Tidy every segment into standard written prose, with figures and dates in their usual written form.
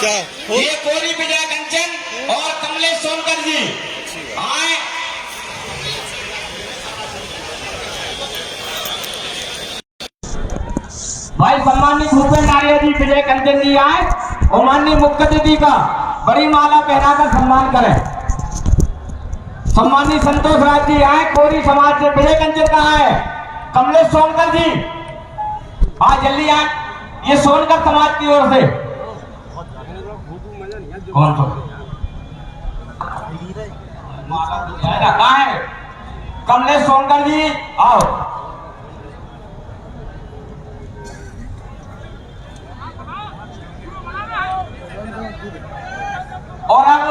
क्या ये कोरी विजय कंचन और कमलेश सोनकर जी आए। भाई सम्मानित भूपेंद्र आर्य जी विजय कंचन जी आए और माननीय मुख्य अतिथि का बड़ी माला पहनाकर सम्मान करें। सम्मानित संतोष राज जी आए, कोरी समाज से विजय कंचन कहाँ है? कमलेश सोनकर जी आज जल्दी आए, ये सोनकर समाज की ओर से। कौन सा कहाँ है? कमलेश सोनकर जी आओ। और अब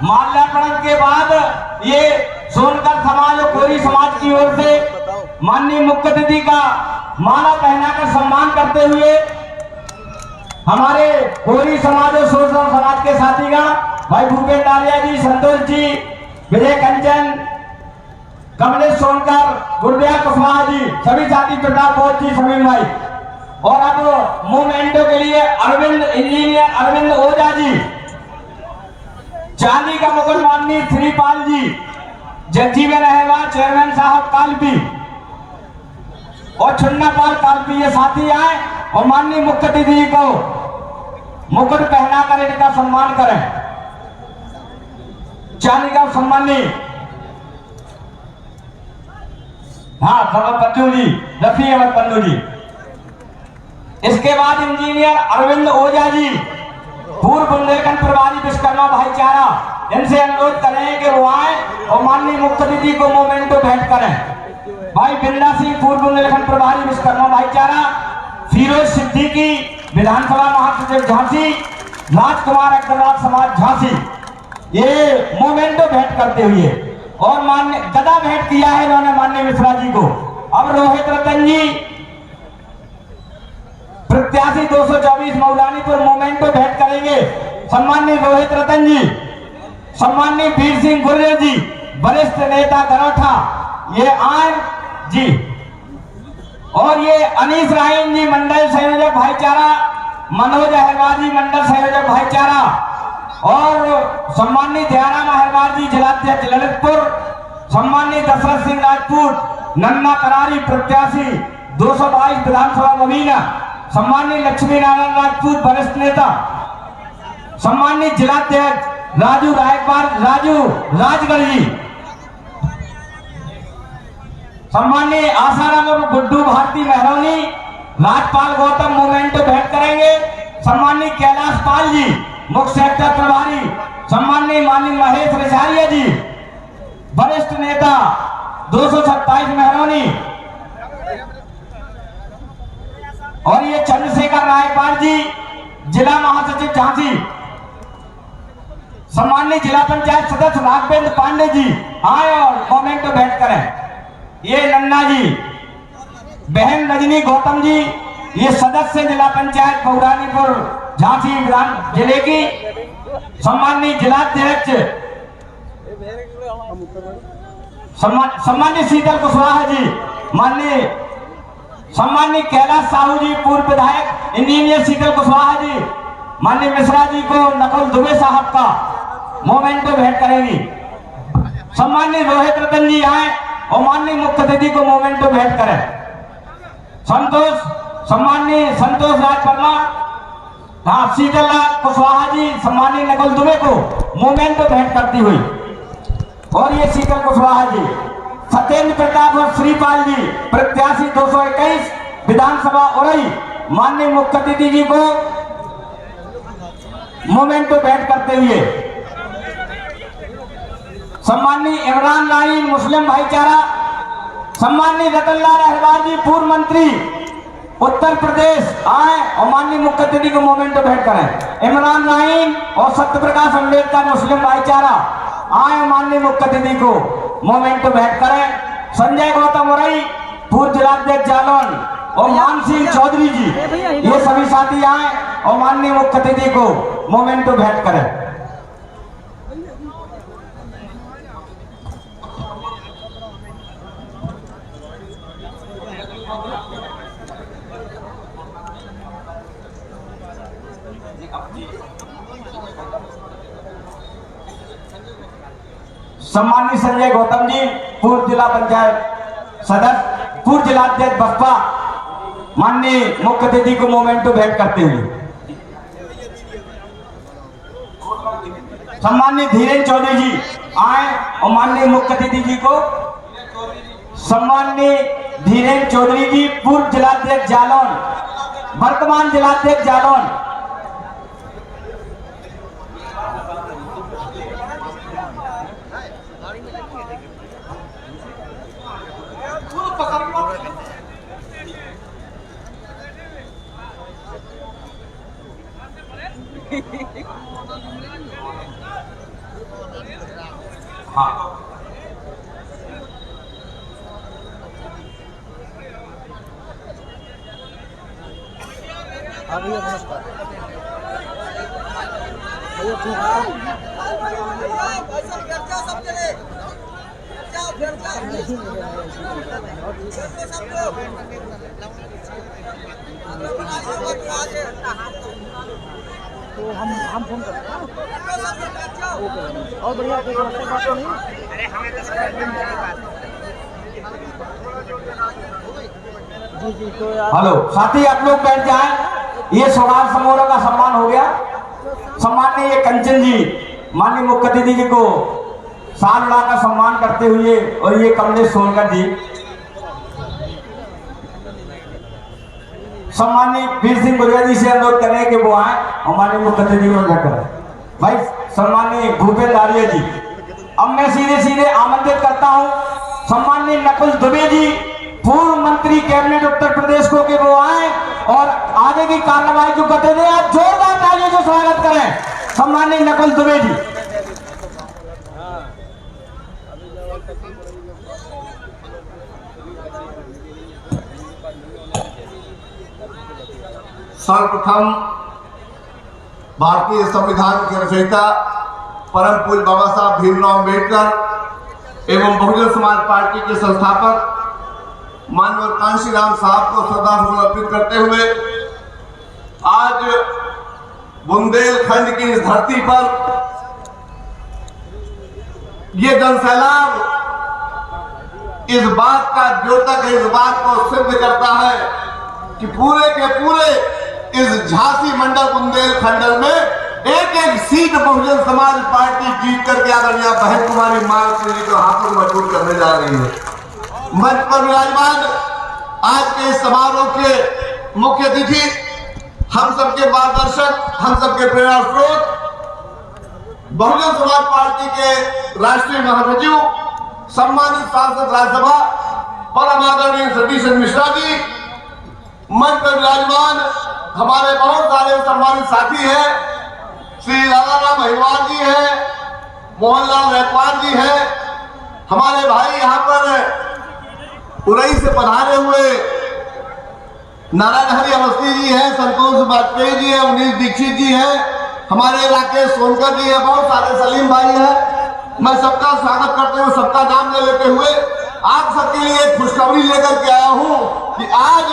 माल्यार्पण के बाद ये सोनकर समाज और कोरी समाज की ओर से माननीय मुख्य अतिथि का माला पहनाकर सम्मान करते हुए हमारे कोरी समाज और सोशल समाज के साथीगण भाई भूपेंद्र आर्य जी, संतोष जी, विजय कंचन, कमलेश सोनकर, गुरुदेव कुशवाहा जी, सभी साथी प्रताप बोध जी, सभी भाई। और अब मोमेंटो के लिए अरविंद इंजीनियर अरविंद ओझा जी, चांदी का मुकुट माननीय श्रीपाल जी, जगजीवन अहवाल चेयरमैन साहब कालपी और छुन्नापाल कालपी, ये साथी आए और माननीय मुख्य अतिथि को मुकुट पहनाकर इनका सम्मान करें। चांदी का सम्मानी हाँ पंजू जी, रफी अहमद पंजू जी। इसके बाद इंजीनियर अरविंद ओझा जी, पूर्व बुंदेलखंड प्रभारी विश्वकर्मा भाईचारा, इनसे अनुरोध करें कि वो आए और माननीय मुख्य अतिथि को मोमेंटो भेंट करें। भाई बिंदा सिंह, पूर्व बुंदेलखंड प्रभारी विश्वकर्मा भाईचारा, फिरोज सिद्दीकी, विधानसभा महासचिव झांसी, राजकुमार अग्रवाल समाज झांसी, ये मोमेंटो भेंट करते हुए और मान्य गदा भेंट किया है इन्होंने माननीय मिश्रा जी को। अब रोहित रतन जी प्रत्याशी 224 मौलानीपुर मोमेंटो भेंट करेंगे। सम्माननीय रोहित रतन जी, सम्माननीय वीर सिंह गुर्जर जी, वरिष्ठ नेता गरोठा, ये आए जी। और ये अनीस राइन जी, मंडल संयोजक भाईचारा, मनोज अहरवार जी, मंडल संयोजक भाईचारा, और सम्माननीय दयाराम अहरवार जी, जिलाध्यक्ष ललितपुर, सम्माननीय दशरथ सिंह राजपूत, नन्ना करारी प्रत्याशी 222 विधानसभा नवीना, सम्माननीय लक्ष्मी नारायण राजपूत, वरिष्ठ नेता, सम्माननीय जिलाध्यक्ष राजू रायपाल राजू राजगढ़ जी, सम्माननीय आसाराम और गुड्डू भारती मेहरौनी, राजपाल गौतम मोमेंटो भेंट करेंगे। सम्माननीय कैलाश पाल जी, मुख्य सेक्टर प्रभारी, सम्माननीय माननीय महेश रिसारिया जी, वरिष्ठ नेता 227 मेहरौनी, और ये चंद्रशेखर रायपाल जी, जिला महासचिव झांसी, सम्माननीय जिला पंचायत सदस्य राघवेंद्र पांडे जी आए और मोमेंटो भेंट करें। ये नन्ना जी, बहन रजनी गौतम जी, ये सदस्य जिला पंचायत बौरानीपुर झांसी जिले की, सम्माननीय जिलाध्यक्ष सम्माननीय शीतल कुशवाहा जी, माननीय सम्माननीय कैलाश साहू जी, पूर्व विधायक इंजीनियर शीतल कुशवाहा जी, माननीय मिश्रा जी को नकुल दुबे साहब का मोमेंटो भेंट करेंगी। सम्माननीय रोहित रतन जी आए और माननीय मुख्य अतिथि को मोमेंटो भेंट करें। सम्माननीय संतोष राज वर्मा, हाँ शीतल कुशवाहा जी, सम्माननीय नकुल दुबे को मोमेंटो भेंट करती हुई, और ये शीतल कुशवाहा जी, सत्येंद्र प्रताप और श्रीपाल जी, प्रत्याशी 221 विधानसभा उरई, माननीय मुख्य अतिथि जी को मोमेंटो भेंट करते हुए। सम्माननीय इमरान लाइन मुस्लिम भाईचारा, सम्माननीय रतनलाल अहरवार जी, पूर्व मंत्री उत्तर प्रदेश आए और माननीय मुख्य अतिथि को मोमेंटो भेंट करें। इमरान लाइन और सत्यप्रकाश अम्बेडकर मुस्लिम भाईचारा आए और माननीय मुख्य अतिथि को मोमेंटो भेंट करें। संजय गौतम उरई, पूर्व जिलाध्यक्ष जालौन, और मान सिंह चौधरी जी, ये सभी साथी आए और माननीय मुख्य अतिथि को मोमेंटो भेंट करें। सम्मानित संजय गौतम जी, पूर्व जिला पंचायत सदस्य, पूर्व जिलाध्यक्ष बसपा, माननीय मुख्य अतिथि को मोमेंटो भेंट करते हुए सम्मानित धीरेन्द्र चौधरी जी आए और माननीय मुख्य अतिथि जी को सम्माननीय धीरेन्द्र चौधरी जी, पूर्व जिलाध्यक्ष जालौन, वर्तमान जिलाध्यक्ष जालौन, हाँ भैया नमस्कार भैया ठीक तो हम फोन करते हैं और बढ़िया कोई बात नहीं। अरे हमें जी जी तो हेलो साथी, आप लोग बैठ जाएं। ये सौगात समारोह का सम्मान हो गया। सम्माननीय ये कंचन जी माननीय मुख्य अतिथि जी को साल का सम्मान करते हुए, और ये कमलेश सोनकर जी सम्माननीय वीर सिंह गुर्जर जी से अनुरोध करें कि वो आए हमारे मुख्य अतिथि को उद्घाटन करें। भाई सम्माननीय भूपेंद्र आर्य जी, अब मैं सीधे आमंत्रित करता हूं सम्माननीय नकुल दुबे जी, पूर्व मंत्री कैबिनेट उत्तर प्रदेश को, कि वो आए और आगे की कार्रवाई जो करते थे आज जोरदार तालियों से स्वागत करें सम्माननीय नकुल दुबे जी। सर्वप्रथम भारतीय संविधान के रचयिता परम पूज्य बाबा साहब भीमराव अम्बेडकर एवं बहुजन समाज पार्टी के संस्थापक माननीय कांशीराम साहब को श्रद्धांजलि अर्पित करते हुए आज बुंदेलखंड की इस धरती पर ये जनसैलाब इस बात का द्योतक है, इस बात को सिद्ध करता है कि पूरे के पूरे इस झांसी मंडल बुंदेलखंड में एक एक सीट बहुजन समाज पार्टी जीत करके आदरणीय बहन कुमारी मालती जी को हाथों को मजबूत करने जा रही है। मंच पर विराजमान आज के इस समारोह के मुख्य अतिथि, हम सबके मार्गदर्शक, हम सबके प्रेरणा स्रोत, बहुजन समाज पार्टी के राष्ट्रीय महासचिव, सम्मानित सांसद राज्यसभा परम आदरणीय सतीश मिश्रा जी, मंच पर विराजमान हमारे बहुत सारे सम्मानित साथी हैं, श्री राजाराम अहिरवार जी हैं, मोहनलाल रैकवार जी हैं, हमारे भाई यहाँ पर उरई से पधारे हुए नारायण हरि अवस्थी जी हैं, संतोष वाजपेयी जी हैं, उनीश दीक्षित जी हैं, हमारे राकेश सोनकर जी हैं, बहुत सारे सलीम भाई हैं। मैं सबका स्वागत करते हुए, सबका नाम ले लेते हुए आप सबके लिए एक खुशखबरी लेकर के आया हूं कि आज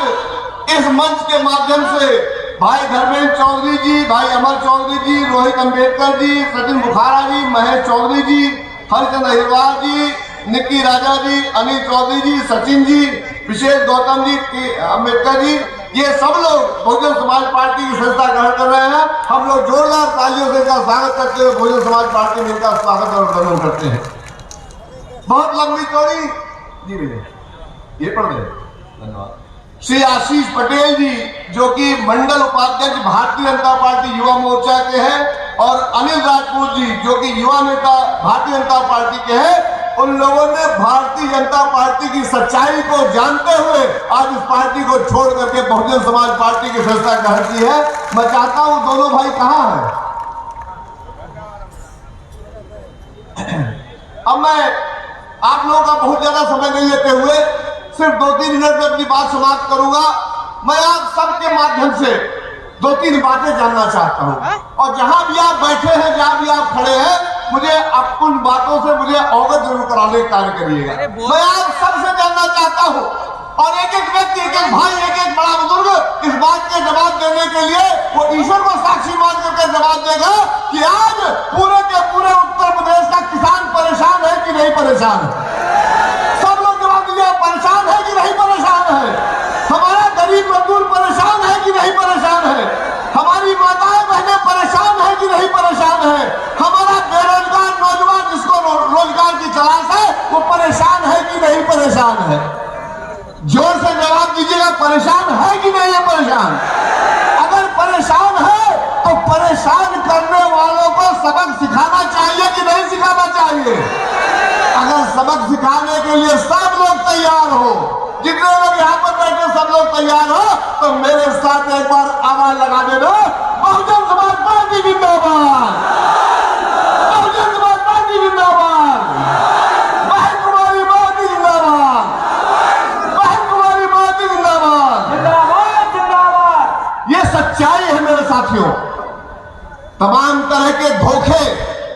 इस मंच के माध्यम से भाई धर्मेंद्र चौधरी जी, भाई अमर चौधरी जी, रोहित अम्बेडकर जी, सचिन बुखारा जी, महेश चौधरी जी, हरिचंद अहिरवार जी, निक्की राजा जी, अनिल चौधरी जी, सचिन जी, विशेष गौतम जी, अम्बेडकर जी, ये सब लोग बहुजन समाज पार्टी की सदस्यता ग्रहण कर रहे हैं। हम लोग जोरदार तालियों से इनका स्वागत करते हुए बहुजन समाज पार्टी में इनका स्वागत और अभिनंदन करते हैं। बहुत लंबी चौड़ी जी भैया ये पढ़ रहे, धन्यवाद। श्री आशीष पटेल जी जो कि मंडल उपाध्यक्ष भारतीय जनता पार्टी युवा मोर्चा के हैं, और अनिल राजपूत जी जो कि युवा नेता भारतीय जनता पार्टी के हैं, उन लोगों ने भारतीय जनता पार्टी की सच्चाई को जानते हुए आज इस पार्टी को छोड़ करके बहुजन समाज पार्टी की सदस्यता ग्रहण की है। मैं चाहता हूं दोनों भाई कहां हैं। अब मैं आप लोगों का बहुत ज्यादा समय नहीं लेते हुए सिर्फ 2-3 मिनट में अपनी बात समाप्त करूंगा। मैं आप सबके माध्यम से 2-3 बातें जानना चाहता हूं, और जहां भी आप बैठे हैं, जहां भी आप खड़े हैं, मुझे उन बातों से मुझे अवगत जरूर कराने का कार्य करिएगा। मैं आप सबसे जानना चाहता हूं, और एक एक व्यक्ति, एक एक भाई, एक एक बड़ा बुजुर्ग इस बात के जवाब देने के लिए वो ईश्वर को साक्षी मान के देगा कि आज पूरे के पूरे उत्तर प्रदेश का किसान परेशान है कि नहीं परेशान है। सब लोग जवाब दीजिए, परेशान है कि नहीं परेशान है। हमारा गरीब मजदूर परेशान है कि नहीं परेशान है। हमारी माताएं बहनें परेशान है कि नहीं परेशान है। हमारा बेरोजगार नौजवान जिसको रोजगार की तलाश है वो परेशान है कि नहीं परेशान है। जोर से जवाब दीजिएगा, परेशान है कि नहीं है परेशान। अगर परेशान है तो परेशान करने वालों को सबक सिखाना चाहिए कि नहीं सिखाना चाहिए। अगर सबक सिखाने के लिए सब लोग तैयार हो, जितने लोग यहाँ पर बैठे सब लोग तैयार हो, तो मेरे साथ एक बार आवाज लगा देना, बहुजन समाज पार्टी जिंदाबाद, बहुजन समाज पार्टी जिंदाबाद, बहन कुमारी माती जिंदाबाद, बहन कुमारी माती जिंदाबाद, जिंदाबाद जिंदाबाद। ये सच्चाई है मेरे साथियों। तमाम तरह के धोखे,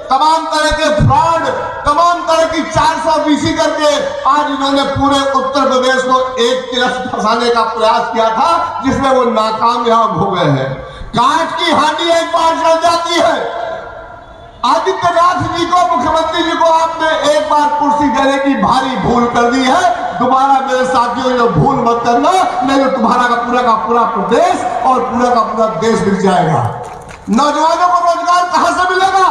तमाम तरह के फ्रॉड, तमाम तरह की 420 करके आज इन्होंने पूरे उत्तर प्रदेश को एक तरफ फंसाने का प्रयास किया था, जिसमें वो नाकामयाब हो गए हैं। कांच की हांडी एक बार जल जाती है। आदित्यनाथ जी को, मुख्यमंत्री जी को आपने एक बार कुर्सी देने की भारी भूल कर दी है। दोबारा मेरे साथियों ये भूल मत करना, नहीं तो तुम्हारा का पूरा प्रदेश और पूरा का पूरा देश बिक जाएगा। नौजवानों को रोजगार कहां से मिलेगा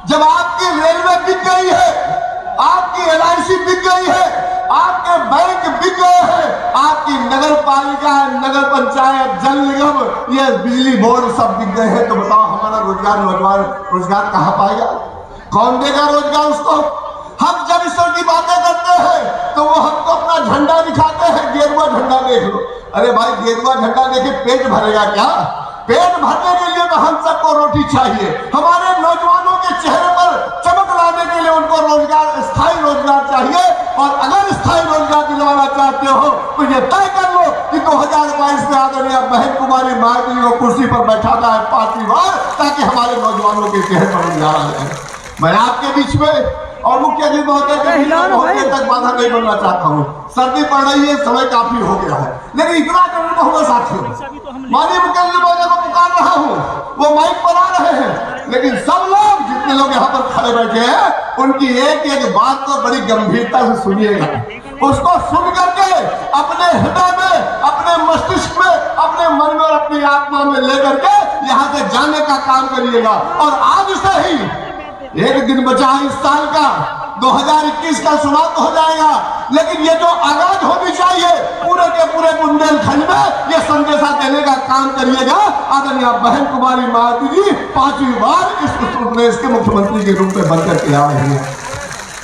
जब आपकी रेलवे बिक गई है, आपकी LIC बिक गई है, आपके बैंक बिक गए हैं, आपकी नगर पालिका, नगर पंचायत, जल निगम, ये बिजली बोर्ड सब बिक गए हैं। तो बताओ हमारा रोजगार, नौजवान रोजगार कहां पाएगा? कौन देगा रोजगार उसको? हम जब इस तरह की बातें करते हैं तो वो हमको अपना झंडा दिखाते हैं, गेरुआ झंडा देख लो। अरे भाई, गेरुआ झंडा देखे पेट भरेगा क्या? पेट भरने के लिए तो हम सबको रोटी चाहिए। हमारे नौजवानों के चेहरे पर चमक लाने के लिए उनको रोजगार, स्थायी रोजगार चाहिए। और अगर स्थायी रोजगार दिलवाना चाहते हो तो ये तय कर लो कि 2022 में आदरणीय बहन कुमारी मायावती को कुर्सी पर बैठाना है 5वीं बार, ताकि हमारे नौजवानों के चेहरे पर रोजगार आ जाए। मैं आपके बीच में और मुख्यमंत्री महोदय के बीच में बहुत देर तक बाधा नहीं बनना चाहता हूँ। सर्दी पड़ रही है, समय काफी हो गया है, लेकिन इतना जरूर कहूँगा साथियों, माननीय मुख्यमंत्री महोदय को पुकार रहा हूँ, वो माइक पर आ रहे हैं, लेकिन सब लोग, जितने लोग यहाँ पर खड़े बैठे हैं, उनकी एक एक बात को बड़ी गंभीरता से सुनिएगा। उसको सुन करके अपने हृदय में, अपने मस्तिष्क में, अपने मन में और अपनी आत्मा में लेकर के यहाँ से जाने का काम करिएगा। और आज से ही एक दिन बचा है इस साल का, 2021 का चुनाव तो हो जाएगा, लेकिन ये जो आगाज होनी चाहिए पूरे के पूरे बुंदेलखंड में, ये संदेशा देने का काम करिएगा। आदरणीय बहन कुमारी मायावती जी 5वीं बार इस उत्तर प्रदेश के मुख्यमंत्री के रूप में बनकर के आ रहे हैं।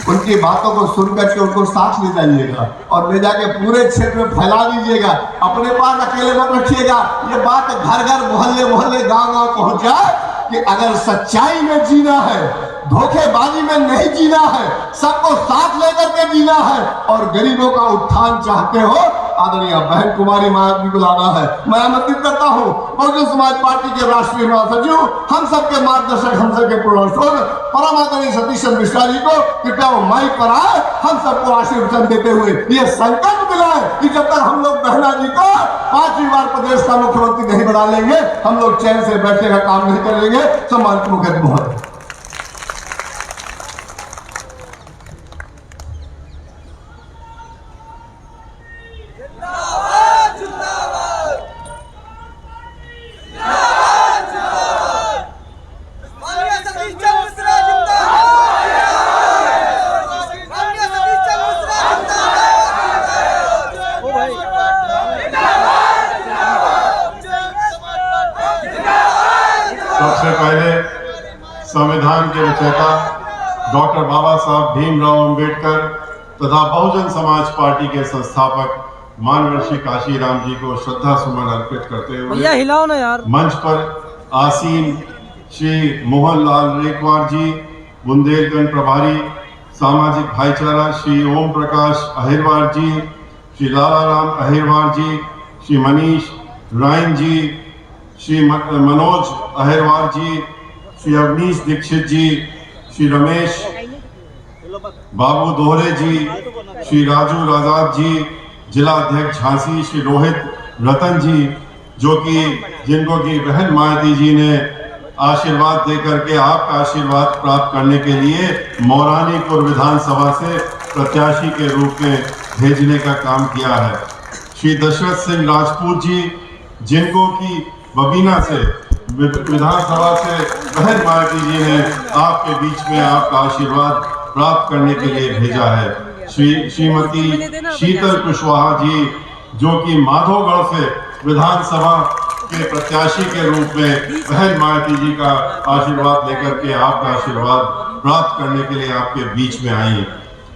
उनकी बातों को सुनकर के उनको साथ ले जाइएगा और ले जाके पूरे क्षेत्र में फैला दीजिएगा। अपने पास अकेले मत रखिएगा। ये बात घर घर, मोहल्ले मोहल्ले, गांव गांव पहुंच जाए कि अगर सच्चाई में जीना है, धोखेबाजी में नहीं जीना है, सबको साथ लेकर के जीना है और गरीबों का उत्थान चाहते हो, आदरणीय बहन कुमारी मायावती को लाना है। मैं आमंत्रित करता हूं बहुजन समाज पार्टी के राष्ट्रीय महासचिव, हम सबके मार्गदर्शक, हम सबके प्रोफेसर परम आदरणीय सतीश चंद्र मिश्रा जी को कृपया वो माइक पर आए, हम सबको आशीर्वचन देते हुए ये संकल्प दिलाए कि जब तक हम लोग बहना जी को 5वीं बार प्रदेश का मुख्यमंत्री नहीं बना लेंगे, हम लोग चैन से बैठने का काम नहीं करेंगे। सम्मानित मुख्यमंत्री महोदय, सबसे पहले संविधान के रचयिता डॉक्टर बाबा साहब भीमराव अंबेडकर तथा बहुजन समाज पार्टी के संस्थापक माननीय श्री काशीराम जी को श्रद्धा सुमन अर्पित करते हुए हिलाओ ना यार। मंच पर आसीन श्री मोहनलाल रेखवार जी, बुंदेलखंड प्रभारी सामाजिक भाईचारा श्री ओम प्रकाश अहिरवार जी, श्री लालाराम अहिरवार जी, श्री मनीष रायन जी, श्री मनोज अहिरवार जी, श्री अवनीश दीक्षित जी, श्री रमेश बाबू दोहरे जी, श्री राजू राजाद जी, जिला अध्यक्ष झांसी श्री रोहित रतन जी, जो कि जिनको की बहन मायावती जी ने आशीर्वाद देकर के आपका आशीर्वाद प्राप्त करने के लिए मौरानीपुर विधानसभा से प्रत्याशी के रूप में भेजने का काम किया है। श्री दशरथ सिंह राजपूत जी, जिनको की बबीना से विधानसभा से बहन मायावती जी ने आपके बीच में आपका आशीर्वाद प्राप्त करने के लिए भेजा है। श्रीमती शीतल कुशवाहा जी, जो कि माधोगढ़ से विधानसभा के प्रत्याशी के रूप में बहन मायावती जी का आशीर्वाद लेकर के आपका आशीर्वाद प्राप्त करने के लिए आपके बीच में आई।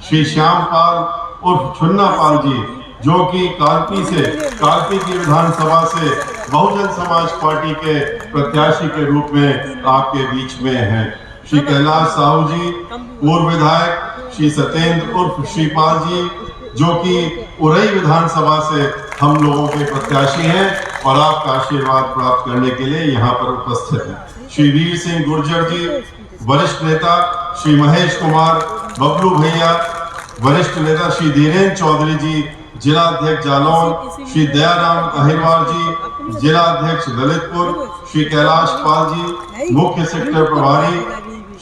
श्री श्यामपाल उर्फ छुन्ना पाल जी, जो कि कालपी की विधानसभा से बहुजन समाज पार्टी के प्रत्याशी के रूप में आपके बीच में हैं। श्री कैलाश साहू जी, पूर्व विधायक श्री सत्येंद्र उर्फ श्रीपाल जी, जो कि उरई विधानसभा से हम लोगों के प्रत्याशी हैं और आपका आशीर्वाद प्राप्त करने के लिए यहाँ पर उपस्थित हैं। श्री वीर सिंह गुर्जर जी, वरिष्ठ नेता श्री महेश कुमार बबलू भैया, वरिष्ठ नेता श्री धीरेन्द्र चौधरी जी, जिला अध्यक्ष जालौन, श्री दयाराम अहिरवार जी, जिला अध्यक्ष ललितपुर, श्री कैलाश पाल जी, मुख्य सेक्टर प्रभारी,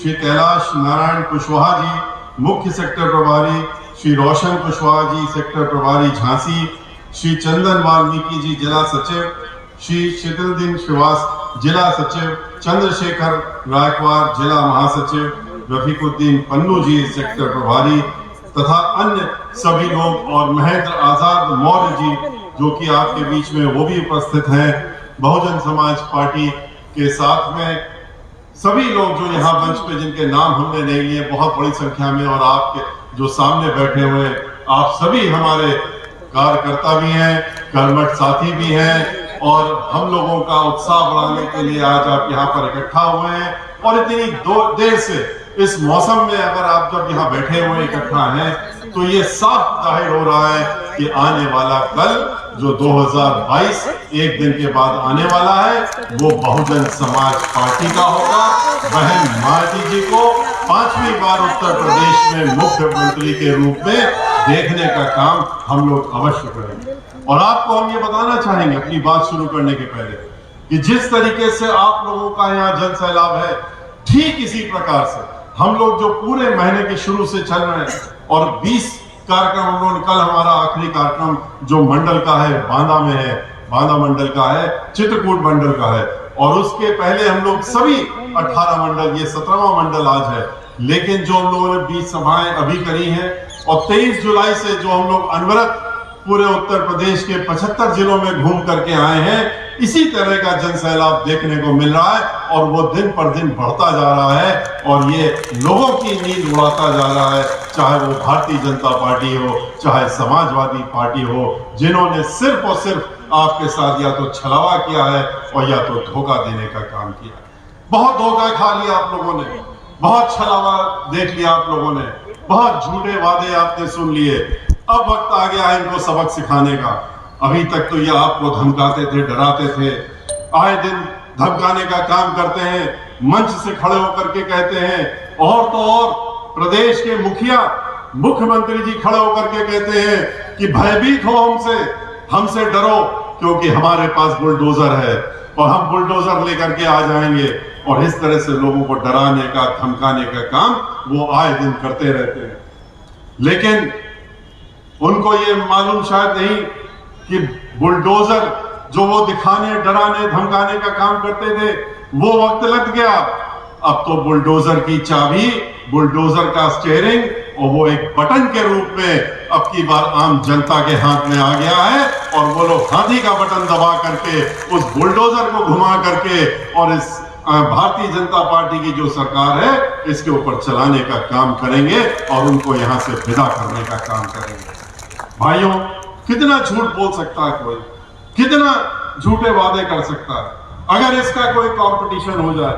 श्री कैलाश नारायण कुशवाहा जी, मुख्य सेक्टर प्रभारी, श्री रोशन कुशवाहा जी, सेक्टर प्रभारी झांसी, श्री चंदन वाल्मीकि जी, जिला सचिव, श्री शीतलदीन श्रीवास, जिला सचिव, चंद्रशेखर गायकवाड़, जिला महासचिव, रफीकुद्दीन पन्नू जी, सेक्टर प्रभारी, तथा अन्य सभी लोग, और महेंद्र आजाद मौर्य जी, जो कि आपके बीच में वो भी उपस्थित हैं। बहुजन समाज पार्टी के साथ में सभी लोग जो यहाँ मंच पे, जिनके नाम हमने नहीं लिए, बहुत बड़ी संख्या में, और आपके जो सामने बैठे हुए आप सभी हमारे कार्यकर्ता भी हैं, कर्मठ साथी भी हैं, और हम लोगों का उत्साह बढ़ाने के लिए आज आप यहाँ पर इकट्ठा हुए हैं। और इतनी देर से इस मौसम में अगर आप जब यहाँ बैठे हुए इकट्ठा हैं, तो ये साफ जाहिर हो रहा है कि आने वाला कल जो 2022 एक दिन के बाद आने वाला है, वो बहुजन समाज पार्टी का होगा। बहन मायावती जी को 5वीं बार उत्तर प्रदेश में मुख्यमंत्री के रूप में देखने का काम हम लोग अवश्य करेंगे। और आपको हम ये बताना चाहेंगे अपनी बात शुरू करने के पहले, कि जिस तरीके से आप लोगों का यहाँ जन सैलाब है, ठीक इसी प्रकार से हम लोग जो पूरे महीने के शुरू से चल रहे हैं, और 20 कार्यक्रम हम लोग, कल हमारा आखिरी कार्यक्रम जो मंडल का है, बांदा में है, बांदा मंडल का है, चित्रकूट मंडल का है, और उसके पहले हम लोग सभी 18 मंडल, ये 17वां मंडल आज है। लेकिन जो हम लोगों ने 20 सभाएं अभी करी हैं, और 23 जुलाई से जो हम लोग अनवरत पूरे उत्तर प्रदेश के 75 जिलों में घूम करके आए हैं, इसी तरह का जन सैलाब देखने को मिल रहा है, और वो दिन पर दिन बढ़ता जा रहा है, और ये लोगों की नींद उड़ाता जा रहा है, चाहे वो भारतीय जनता पार्टी हो, चाहे समाजवादी पार्टी हो, जिन्होंने सिर्फ और सिर्फ आपके साथ या तो छलावा किया है और या तो धोखा देने का काम किया। बहुत धोखा खा लिया आप लोगों ने, बहुत छलावा देख लिया आप लोगों ने, बहुत झूठे वादे आपने सुन लिए। अब वक्त आ गया है इनको सबक सिखाने का। अभी तक तो ये आपको धमकाते थे, डराते थे, आए दिन धमकाने का काम करते हैं, मंच से खड़े होकर के कहते हैं, और तो और प्रदेश के मुख्यमंत्री जी खड़े होकर के कहते हैं कि भयभीत हो हमसे डरो, क्योंकि हमारे पास बुलडोजर है और हम बुलडोजर लेकर के आ जाएंगे। और इस तरह से लोगों को डराने का, धमकाने का काम वो आए दिन करते रहते हैं। लेकिन उनको ये मालूम शायद नहीं कि बुलडोजर जो वो दिखाने, डराने, धमकाने का काम करते थे, वो वक्त लग गया। अब तो बुलडोजर की चाबी, बुलडोजर का स्टीयरिंग, और वो एक बटन के रूप में अब की बार आम जनता के हाथ में आ गया है, और वो लोग हाथी का बटन दबा करके उस बुलडोजर को घुमा करके और इस भारतीय जनता पार्टी की जो सरकार है, इसके ऊपर चलाने का काम करेंगे और उनको यहां से विदा करने का काम करेंगे। भाइयों, कितना झूठ बोल सकता है कोई, कितना झूठे वादे कर सकता है। अगर इसका कोई कंपटीशन हो जाए,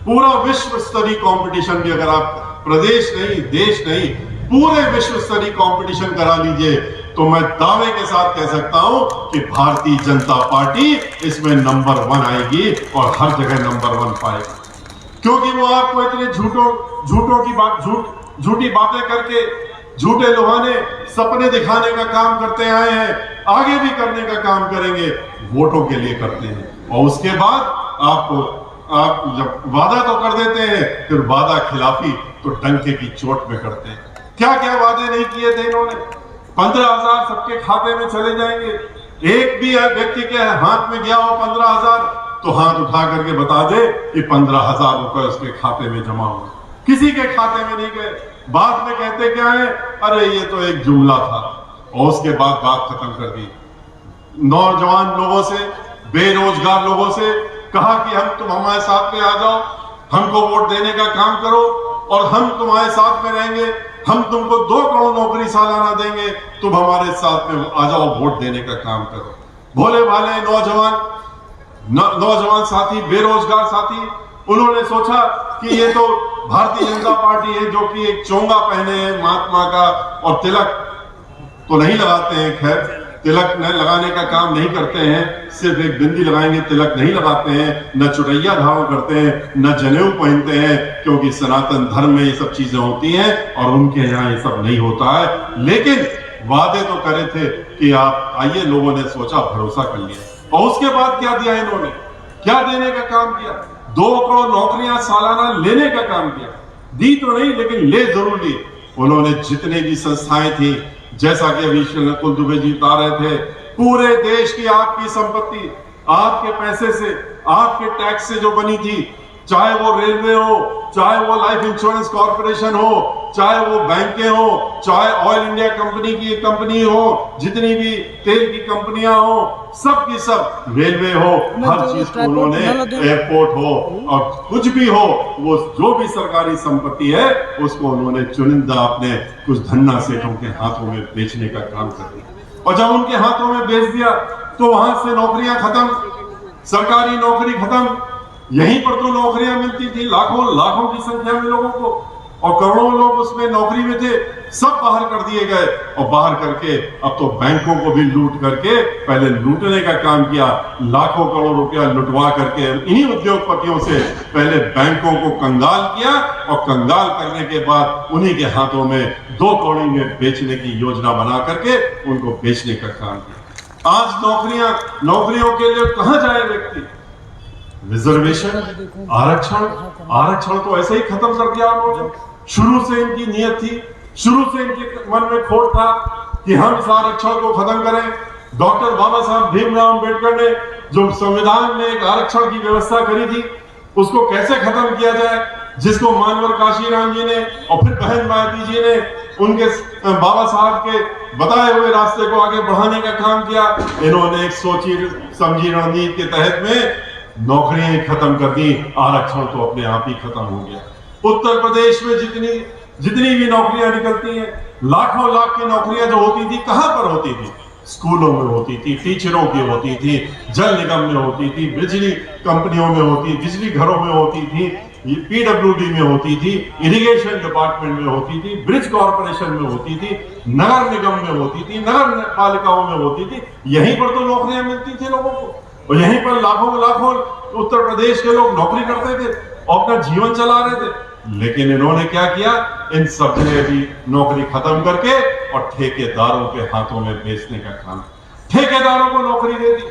पूरा विश्व स्तरीय कंपटीशन भी, अगर आप प्रदेश नहीं, देश नहीं, पूरे विश्व स्तरीय कंपटीशन करा लीजिए, तो मैं दावे के साथ कह सकता हूं कि भारतीय जनता पार्टी इसमें नंबर 1 आएगी और हर जगह नंबर 1 पाएगी। क्योंकि वो आपको इतने झूठी बातें करके, झूठे लुभाने, सपने दिखाने का काम करते आए हैं, आगे भी करने का काम करेंगे, वोटों के लिए करते हैं। और उसके बाद आपको आप जब वादा तो कर देते हैं, फिर वादा खिलाफी तो डंके की चोट में करते हैं। क्या क्या वादे नहीं किए थे इन्होंने। 15,000 सबके खाते में चले जाएंगे। एक भी व्यक्ति के हाथ में गया हो 15,000 तो हाथ उठा करके बता दे कि 15,000 रुपए उसके खाते में जमा हुए। किसी के खाते में नहीं गए। बाद में कहते क्या है, अरे ये तो एक जुमला था, और उसके बाद बात खत्म कर दी। नौजवान लोगों से, बेरोजगार लोगों से कहा कि तुम हमारे साथ में आ जाओ, हमको वोट देने का काम करो और हम तुम्हारे साथ में रहेंगे, हम तुमको 2 करोड़ नौकरी सालाना देंगे, तुम हमारे साथ में आ जाओ, वोट देने का काम करो। भोले भाले नौजवान साथी, बेरोजगार साथी, उन्होंने सोचा कि ये तो भारतीय जनता पार्टी है जो कि एक चोंगा पहने हैं महात्मा का, और तिलक तो नहीं लगाते हैं। खैर, तिलक न लगाने का काम नहीं करते हैं, सिर्फ एक बिंदी लगाएंगे, तिलक नहीं लगाते हैं, न चुड़ैया धारण करते हैं, न जनेऊ पहनते हैं, क्योंकि सनातन धर्म में ये सब चीजें होती हैं और उनके यहाँ ये सब नहीं होता है। लेकिन वादे तो करे थे कि आप आइए, लोगों ने सोचा, भरोसा कर लिया। और उसके बाद क्या दिया इन्होंने, क्या देने का काम किया? 2 करोड़ नौकरियां सालाना लेने का काम किया। दी तो नहीं, लेकिन ले जरूर ली। उन्होंने जितने भी संस्थाएं थी, जैसा कि अभी नकुल दुबे जी बता रहे थे, पूरे देश की आपकी संपत्ति, आपके पैसे से, आपके टैक्स से जो बनी थी, चाहे वो रेलवे हो, चाहे वो लाइफ इंश्योरेंस कॉर्पोरेशन हो, चाहे वो बैंकें हो, चाहे ऑयल इंडिया कंपनी की कंपनी हो, जितनी भी तेल की कंपनियां हो, सब की सब, रेलवे हो, हर चीज को उन्होंने, एयरपोर्ट हो और कुछ भी हो, वो जो भी सरकारी संपत्ति है उसको उन्होंने चुनिंदा अपने कुछ धन्ना सेठों के हाथों में बेचने का काम कर दिया। और जब उनके हाथों में बेच दिया तो वहां से नौकरियां खत्म, सरकारी नौकरी खत्म। यहीं पर तो नौकरियां मिलती थी लाखों की संख्या में लोगों को, और करोड़ों लोग उसमें नौकरी में थे, सब बाहर कर दिए गए। और बाहर करके अब तो बैंकों को भी लूट करके, पहले लूटने का काम किया, लाखों करोड़ रुपया लुटवा करके इन्हीं उद्योगपतियों से पहले बैंकों को कंगाल किया, और कंगाल करने के बाद उन्हीं के हाथों में 2 कौड़ी में बेचने की योजना बना करके उनको बेचने का काम किया। आज नौकरियों के लिए कहां जाए व्यक्ति? रिजर्वेशन, आरक्षण तो ऐसे ही खत्म कर दिया उन्होंने। शुरू से इनकी नियत थी, शुरू से इनके मन में खोट था कि हम इस आरक्षण को खत्म करें। डॉक्टर बाबा साहब भीमराव अंबेडकर ने जो संविधान में एक आरक्षण की व्यवस्था करी थी, उसको कैसे खत्म किया जाए, जिसको मानवर काशीराम जी ने और फिर बहन मायावती जी ने उनके बाबा साहब के बताए हुए रास्ते को आगे बढ़ाने का काम किया। इन्होंने एक सोची समझी रणनीति के तहत में नौकरियां खत्म कर दी, आरक्षण तो अपने आप ही खत्म हो गया। उत्तर प्रदेश में जितनी भी नौकरियां निकलती हैं, लाखों लाख की नौकरियां जो होती थी, कहां पर होती थी? स्कूलों में होती थी, टीचरों की होती थी, जल निगम में होती थी, बिजली कंपनियों में होती, बिजली घरों में होती थी, पीडब्ल्यूडी में होती थी, इरिगेशन डिपार्टमेंट में होती थी, ब्रिज कॉर्पोरेशन में होती थी, नगर निगम में होती थी, नगर पालिकाओं में होती थी। यहीं पर तो नौकरियां मिलती थी लोगों को, और यहीं पर लाखों उत्तर प्रदेश के लोग नौकरी करते थे और अपना जीवन चला रहे थे। लेकिन इन्होंने क्या किया? इन सब ने भी नौकरी खत्म करके और ठेकेदारों के हाथों में बेचने का काम, ठेकेदारों को नौकरी दे दी।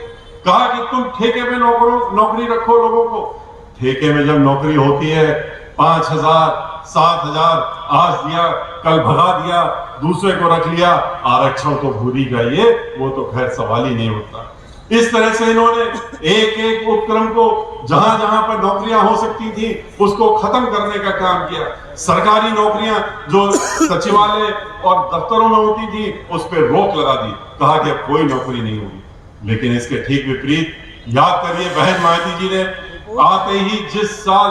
कहा कि तुम ठेके में नौकरी रखो लोगों को। ठेके में जब नौकरी होती है 5,000 7,000 आज दिया, कल भगा दिया, दूसरे को रख लिया, आरक्षण तो भूल ही जाइए, वो तो खैर सवाल ही नहीं होता। इस तरह से इन्होंने एक उपक्रम को जहां जहां पर नौकरियां हो सकती थी उसको खत्म करने का काम किया। सरकारी नौकरियां जो सचिवालय और दफ्तरों में होती थी उस पर रोक लगा दी, कहा कि अब कोई नौकरी नहीं होगी। लेकिन इसके ठीक विपरीत, याद करिए, बहन मायावती जी ने आते ही जिस साल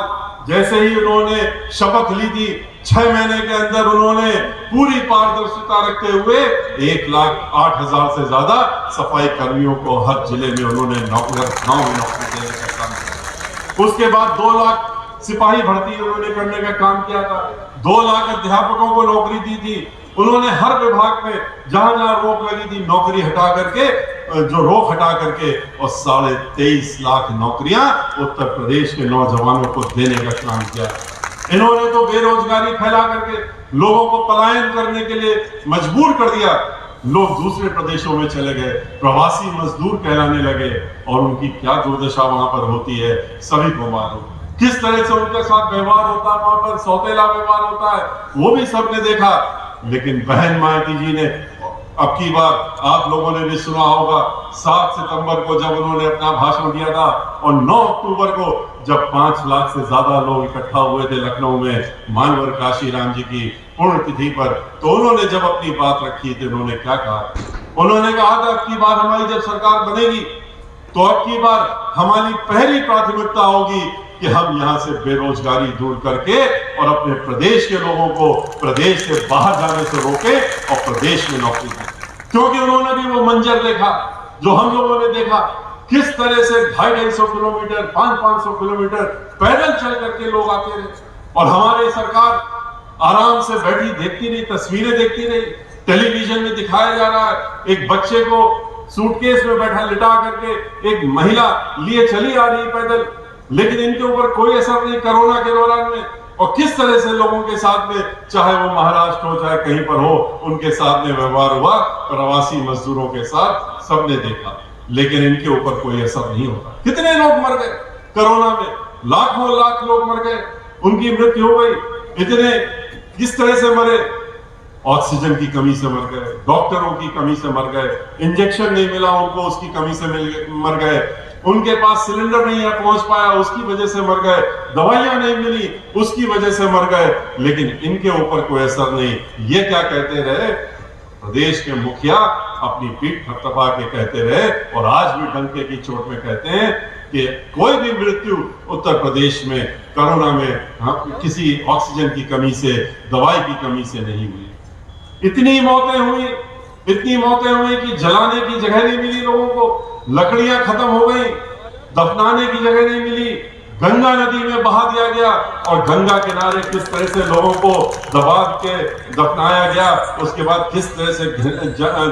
जैसे ही उन्होंने शपथ ली थी, 6 महीने के अंदर उन्होंने पूरी पारदर्शिता रखते हुए 1,08,000 से ज्यादा सफाई कर्मियों को हर जिले में उन्होंने नौकरी देने का काम किया। उसके बाद 2 लाख सिपाही भर्ती उन्होंने करने का काम किया था, 2 लाख अध्यापकों को नौकरी दी थी। उन्होंने हर विभाग में जहां जहां रोक लगी थी नौकरी हटा करके, जो रोक हटा करके, और 23.5 लाख नौकरियां उत्तर प्रदेश के नौजवानों को देने का काम किया। इन्होंने तो बेरोजगारी फैला करके लोगों को पलायन करने के लिए मजबूर कर दिया। लोग दूसरे प्रदेशों में चले गए, प्रवासी मजदूर कहलाने लगे, और उनकी क्या दुर्दशा वहां पर होती है सभी को मालूम। किस तरह से उनके साथ व्यवहार होता है, वहां पर सौतेला व्यवहार होता है, वो भी सबने देखा। लेकिन बहन मायावती जी ने अब की बार आप लोगों ने भी सुना होगा 7 सितंबर को जब उन्होंने अपना भाषण दिया था और 9 अक्टूबर को जब 5 लाख से ज्यादा लोग इकट्ठा हुए थे लखनऊ में मानवर काशी राम जी की पुण्यतिथि पर, तो उन्होंने जब अपनी बात रखी थी उन्होंने क्या कहा? उन्होंने कहा था अब की बार हमारी जब सरकार बनेगी तो अब की बार हमारी पहली प्राथमिकता होगी कि हम यहां से बेरोजगारी दूर करके और अपने प्रदेश के लोगों को प्रदेश से बाहर जाने से रोके और प्रदेश में नौकरी दें। क्योंकि उन्होंने भी वो मंजर देखा जो हम लोगों ने देखा, किस तरह से 250-250 किलोमीटर 500-500 किलोमीटर पैदल चल करके लोग आते रहे और हमारी सरकार आराम से बैठी देखती रही, तस्वीरें देखती रही। टेलीविजन में दिखाया जा रहा है एक बच्चे को सूटकेस में बैठा लिटा करके एक महिला लिए चली आ रही पैदल, लेकिन इनके ऊपर कोई असर नहीं कोरोना के दौरान में। और किस तरह से लोगों के साथ में, चाहे वो महाराष्ट्र हो चाहे कहीं पर हो, उनके साथ में व्यवहार हुआ, प्रवासी मजदूरों के साथ सबने देखा, लेकिन इनके ऊपर कोई असर नहीं होता। कितने लोग मर गए कोरोना में, लाखों लाख लोग मर गए, उनकी मृत्यु हो गई। इतने किस तरह से मरे? ऑक्सीजन की कमी से मर गए, डॉक्टरों की कमी से मर गए, इंजेक्शन नहीं मिला उनको उसकी कमी से मर गए, उनके पास सिलेंडर नहीं है पहुंच पाया उसकी वजह से मर गए, दवाइयां नहीं मिली उसकी वजह से मर गए, लेकिन इनके ऊपर कोई असर नहीं। ये क्या कहते रहे? प्रदेश के मुखिया अपनी पीठ थपथपा के कहते रहे और आज भी डंके की चोट में कहते हैं कि कोई भी मृत्यु उत्तर प्रदेश में कोरोना में किसी ऑक्सीजन की कमी से, दवाई की कमी से नहीं हुई। इतनी मौतें हुई कि जलाने की जगह नहीं मिली लोगों को, लकड़ियां खत्म हो गई, दफनाने की जगह नहीं मिली, गंगा नदी में बहा दिया गया और गंगा किनारे किस तरह से लोगों को दबा के दफनाया गया, उसके बाद किस तरह से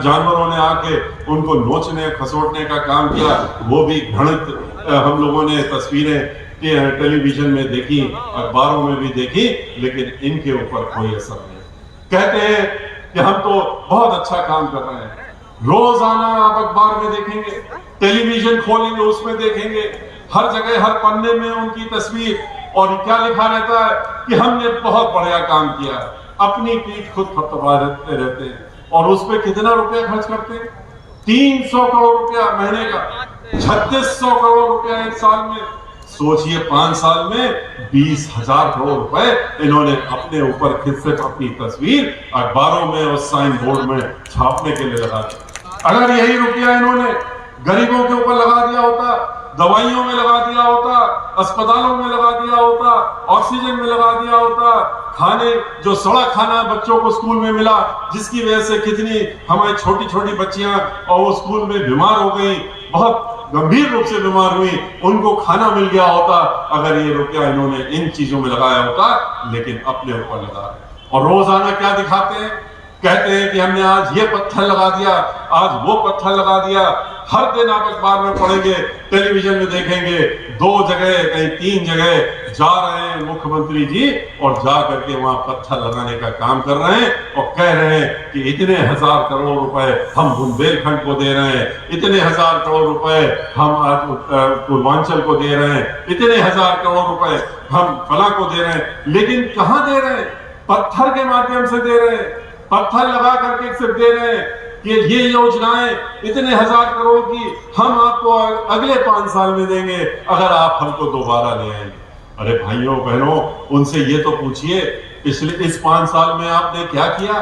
जानवरों ने आके उनको नोचने खसोटने का काम किया, वो भी घृणित हम लोगों ने तस्वीरें टेलीविजन में देखी, अखबारों में भी देखी, लेकिन इनके ऊपर कोई असर नहीं। कहते हैं कि हम तो बहुत अच्छा काम कर रहे हैं, रोजाना आप अखबार में देखेंगे, टेलीविजन खोलेंगे उसमें देखेंगे, हर जगह हर पन्ने में उनकी तस्वीर, और क्या लिखा रहता है कि हमने बहुत बढ़िया काम किया है। अपनी पीठ खुद थपथपाते रहते हैं और उस पर कितना रुपया खर्च करते हैं? 300 करोड़ रुपया महीने का, 3600 करोड़ रुपया एक साल में। सोचिए 5 साल में 20,000 करोड़ रुपए इन्होंने अपने ऊपर खुद से अपनी तस्वीर अखबारों में और साइन बोर्ड में छापने के लिए लगा दिया। अगर यही रुपया इन्होंने गरीबों के ऊपर लगा दिया होता, दवाइयों में लगा दिया होता, अस्पतालों में लगा दिया होता, ऑक्सीजन में लगा दिया होता, खाने जो सड़ा खाना बच्चों को स्कूल में मिला जिसकी वजह से कितनी हमारी छोटी छोटी बच्चियां और वो स्कूल में बीमार हो गई, बहुत गंभीर रूप से बीमार हुई, उनको खाना मिल गया होता अगर ये रुपया इन्होंने इन चीजों में लगाया होता, लेकिन अपने ऊपर लगा रहे। और रोजाना क्या दिखाते हैं? कहते हैं कि हमने आज ये पत्थर लगा दिया, आज वो पत्थर लगा दिया। हर दिन आप अखबार में पढ़ेंगे, टेलीविजन में देखेंगे, 2 जगह कहीं 3 जगह जा रहे हैं मुख्यमंत्री जी और जा करके वहां पत्थर लगाने का काम कर रहे हैं और कह रहे हैं कि इतने 1000 करोड़ रुपए हम बुंदेलखंड को दे रहे हैं, इतने 1000 करोड़ रुपए हम आज पूर्वांचल को दे रहे हैं, इतने 1000 करोड़ रुपए हम फला को दे रहे हैं। लेकिन कहां दे रहे हैं? पत्थर के माध्यम से दे रहे हैं, पत्थर लगा करके सिर्फ दे रहे हैं कि ये योजनाएं इतने 1000 करोड़ की हम आपको अगले 5 साल में देंगे अगर आप हमको दोबारा ले आएंगे। अरे भाइयों बहनों, उनसे ये तो पूछिए पिछले इस 5 साल में आपने क्या किया?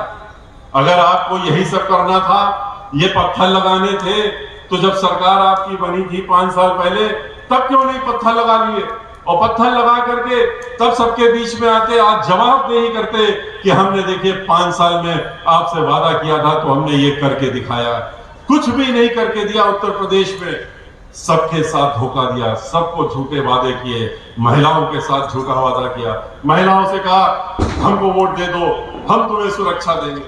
अगर आपको यही सब करना था, ये पत्थर लगाने थे, तो जब सरकार आपकी बनी थी 5 साल पहले, तब क्यों नहीं पत्थर लगा लिए? और पत्थर लगा करके तब सबके बीच में आते, आज जवाबदेही करते कि हमने देखिए 5 साल में आपसे वादा किया था तो हमने ये करके दिखाया। कुछ भी नहीं करके दिया उत्तर प्रदेश में, सबके साथ धोखा दिया, सबको झूठे वादे किए, महिलाओं के साथ झूठा वादा किया, महिलाओं से कहा हमको वोट दे दो, हम तुम्हें सुरक्षा देंगे।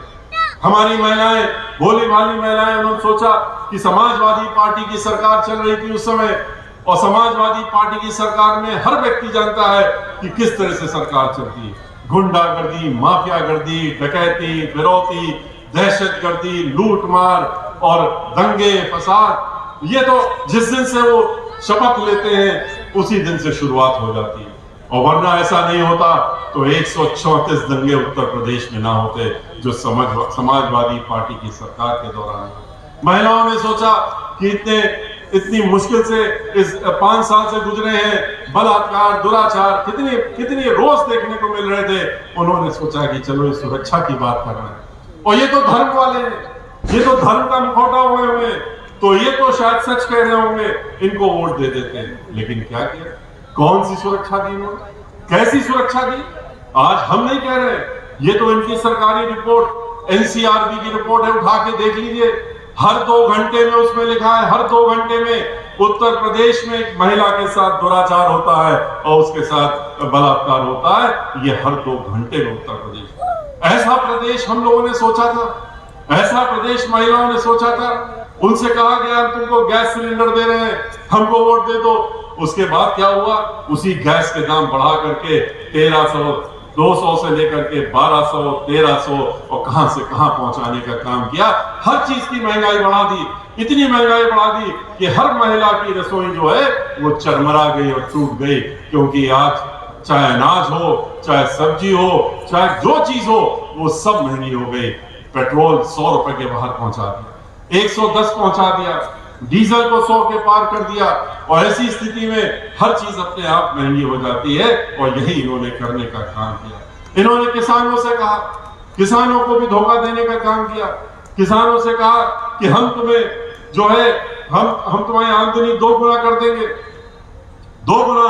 हमारी महिलाएं, भोली भाली महिलाएं, उन्होंने सोचा कि समाजवादी पार्टी की सरकार चल रही थी उस समय, और समाजवादी पार्टी की सरकार में हर व्यक्ति जानता है कि किस तरह से सरकार चलती है। गुंडागर्दी, माफियागर्दी, डकैती, फिरौती, दहशतगर्दी, लूटमार और दंगे फसाद, ये तो जिस दिन से वो शपथ लेते हैं उसी दिन से शुरुआत हो जाती है। और वरना ऐसा नहीं होता तो 134 दंगे उत्तर प्रदेश में ना होते जो समाजवादी पार्टी की सरकार के दौरान। महिलाओं ने सोचा कि इतनी मुश्किल से इस 5 साल से गुजरे हैं, बलात्कार, दुराचार कितनी रोज देखने को मिल रहे थे। उन्होंने सोचा कि चलो इस सुरक्षा की बात कर रहे हैं, और ये तो धर्म वाले हैं, ये तो धर्म का मुखौटा हुए, तो ये तो शायद सच कह रहे होंगे, इनको वोट दे देते हैं। लेकिन क्या किया, कौन सी सुरक्षा दी उन्होंने, कैसी सुरक्षा दी? आज हम नहीं कह रहे, ये तो इनकी सरकारी रिपोर्ट एनसीआरबी की रिपोर्ट है, उठा के देख लीजिए। हर 2 घंटे में उसमें लिखा है, हर 2 घंटे में उत्तर प्रदेश में एक महिला के साथ दुराचार होता है और उसके साथ बलात्कार होता है। ये हर 2 घंटे में उत्तर प्रदेश। ऐसा प्रदेश हम लोगों ने सोचा था, ऐसा प्रदेश महिलाओं ने सोचा था। उनसे कहा गया हम तुमको गैस सिलेंडर दे रहे हैं, हमको वोट दे दो। उसके बाद क्या हुआ, उसी गैस के दाम बढ़ा करके 1300, 200 से लेकर के 1200, 1300 और कहां से कहां पहुंचाने का काम किया। हर चीज की महंगाई बढ़ा दी, इतनी महंगाई बढ़ा दी कि हर महिला की रसोई जो है वो चरमरा गई और टूट गई। क्योंकि आज चाहे अनाज हो, चाहे सब्जी हो, चाहे जो चीज हो, वो सब महंगी हो गई। पेट्रोल 100 रुपए के बाहर पहुंचा दिया, 110 पहुंचा दिया, डीजल को 100 के पार कर दिया। और ऐसी स्थिति में हर चीज अपने आप महंगी हो जाती है, और यही इन्होंने करने का काम किया। इन्होंने किसानों से कहा, किसानों को भी धोखा देने का काम किया। किसानों से कहा कि हम तुम्हें जो है हम तुम्हारी आमदनी 2 गुना कर देंगे, 2 गुना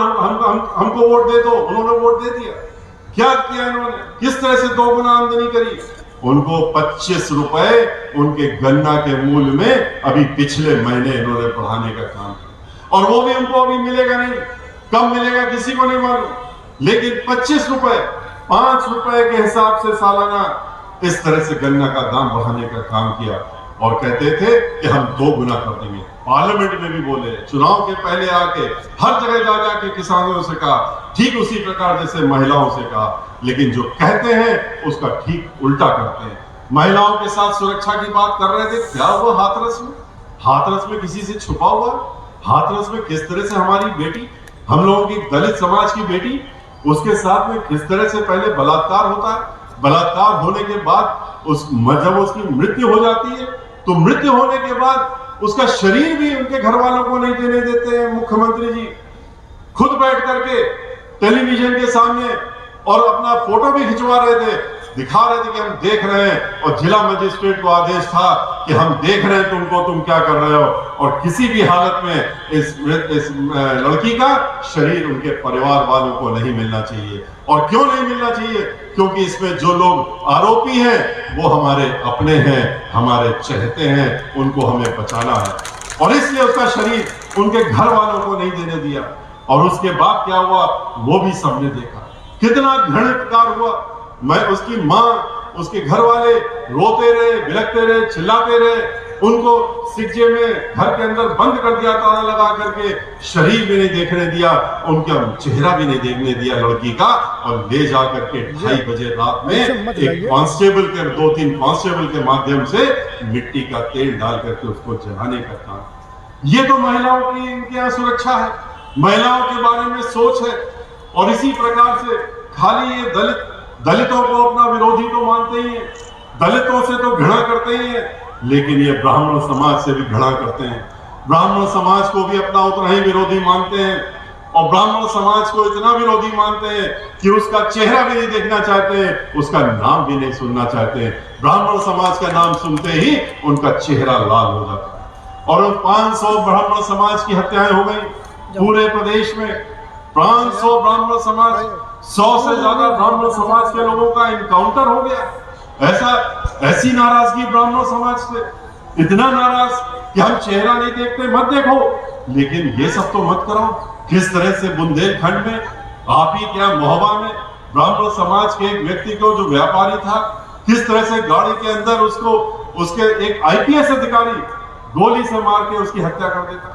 हमको वोट दे दो। उन्होंने वोट दे दिया। क्या किया इन्होंने, किस तरह से 2 गुना आमदनी करी? उनको 25 रुपए उनके गन्ना के मूल्य में अभी पिछले महीने इन्होंने बढ़ाने का काम किया, और वो भी उनको अभी मिलेगा नहीं। कब मिलेगा किसी को नहीं मालूम, लेकिन 25 रुपए, 5 रुपए के हिसाब से सालाना इस तरह से गन्ना का दाम बढ़ाने का काम किया। और कहते थे कि हम 2 गुना कर देंगे। पार्लियामेंट में भी बोले, चुनाव के पहले आके हर जगह जा जाके किसानों से कहा, ठीक उसी प्रकार जैसे महिलाओं से कहा। लेकिन जो कहते हैं उसका ठीक उल्टा करते हैं। महिलाओं के साथ सुरक्षा की बात कर रहे थे, क्या हुआ हाथरस में? हाथरस में किसी से छुपा हुआ? हाथरस में किस तरह से हमारी बेटी, हम लोगों की दलित समाज की बेटी, उसके साथ में किस तरह से पहले बलात्कार होता है। बलात्कार होने के बाद जब उसकी मृत्यु हो जाती है, तो मृत्यु होने के बाद उसका शरीर भी उनके घर वालों को नहीं देने देते हैं। मुख्यमंत्री जी खुद बैठ करके टेलीविजन के सामने और अपना फोटो भी खिंचवा रहे थे, दिखा रहे थे कि हम देख रहे हैं। और जिला मजिस्ट्रेट को आदेश था कि हम देख रहे हैं तुमको, तुम क्या कर रहे हो। और किसी भी हालत में इस लड़की का शरीर उनके परिवार वालों को नहीं मिलना चाहिए। और क्यों नहीं मिलना चाहिए? क्योंकि इसमें जो लोग आरोपी हैं वो हमारे अपने हैं, हमारे चहेते हैं, उनको हमें बचाना है। और इसलिए उसका शरीर उनके घर वालों को नहीं देने दिया। और उसके बाद क्या हुआ वो भी सबने देखा, कितना घृणित कार्य हुआ। मैं उसकी माँ, उसके घर वाले रोते रहे, बिलखते रहे, चिल्लाते रहे। उनको सिक्जे में घर के अंदर बंद कर दिया, ताला लगा करके, शरीर भी नहीं देखने दिया, उनका चेहरा भी नहीं देखने दिया लड़की का। और ले जा करके 2:30 बजे रात में एक कांस्टेबल के 2-3 कांस्टेबल के माध्यम से मिट्टी का तेल डाल करके उसको जलाने का काम। ये तो महिलाओं की इनके यहाँ सुरक्षा है, महिलाओं के बारे में सोच है। और इसी प्रकार से खाली ये दलितों को अपना विरोधी तो मानते ही हैं, दलितों से तो घृणा करते ही हैं, लेकिन ये ब्राह्मण समाज से भी घृणा करते हैं। ब्राह्मण समाज को भी अपना उतना ही विरोधी मानते हैं, और ब्राह्मण समाज को इतना विरोधी मानते हैं कि उसका चेहरा भी नहीं देखना चाहते हैं, उसका नाम भी नहीं सुनना चाहते हैं। ब्राह्मण समाज का नाम सुनते ही उनका चेहरा लाल हो जाता है। और 500 ब्राह्मण समाज की हत्याएं हो गई पूरे प्रदेश में। 500 ब्राह्मण समाज, 100 से ज्यादा ब्राह्मण समाज के लोगों का इनकाउंटर हो गया। ऐसी नाराजगी ब्राह्मण समाज से, इतना नाराज कि हम चेहरा नहीं देखते, मत देखो। लेकिन ये सब तो मत करो। किस तरह से बुंदेलखंड में, आप ही क्या महोबा में, ब्राह्मण समाज के एक व्यक्ति को जो व्यापारी था, किस तरह से गाड़ी के अंदर उसके एक आईपीएस अधिकारी गोली से मार के उसकी हत्या कर देता।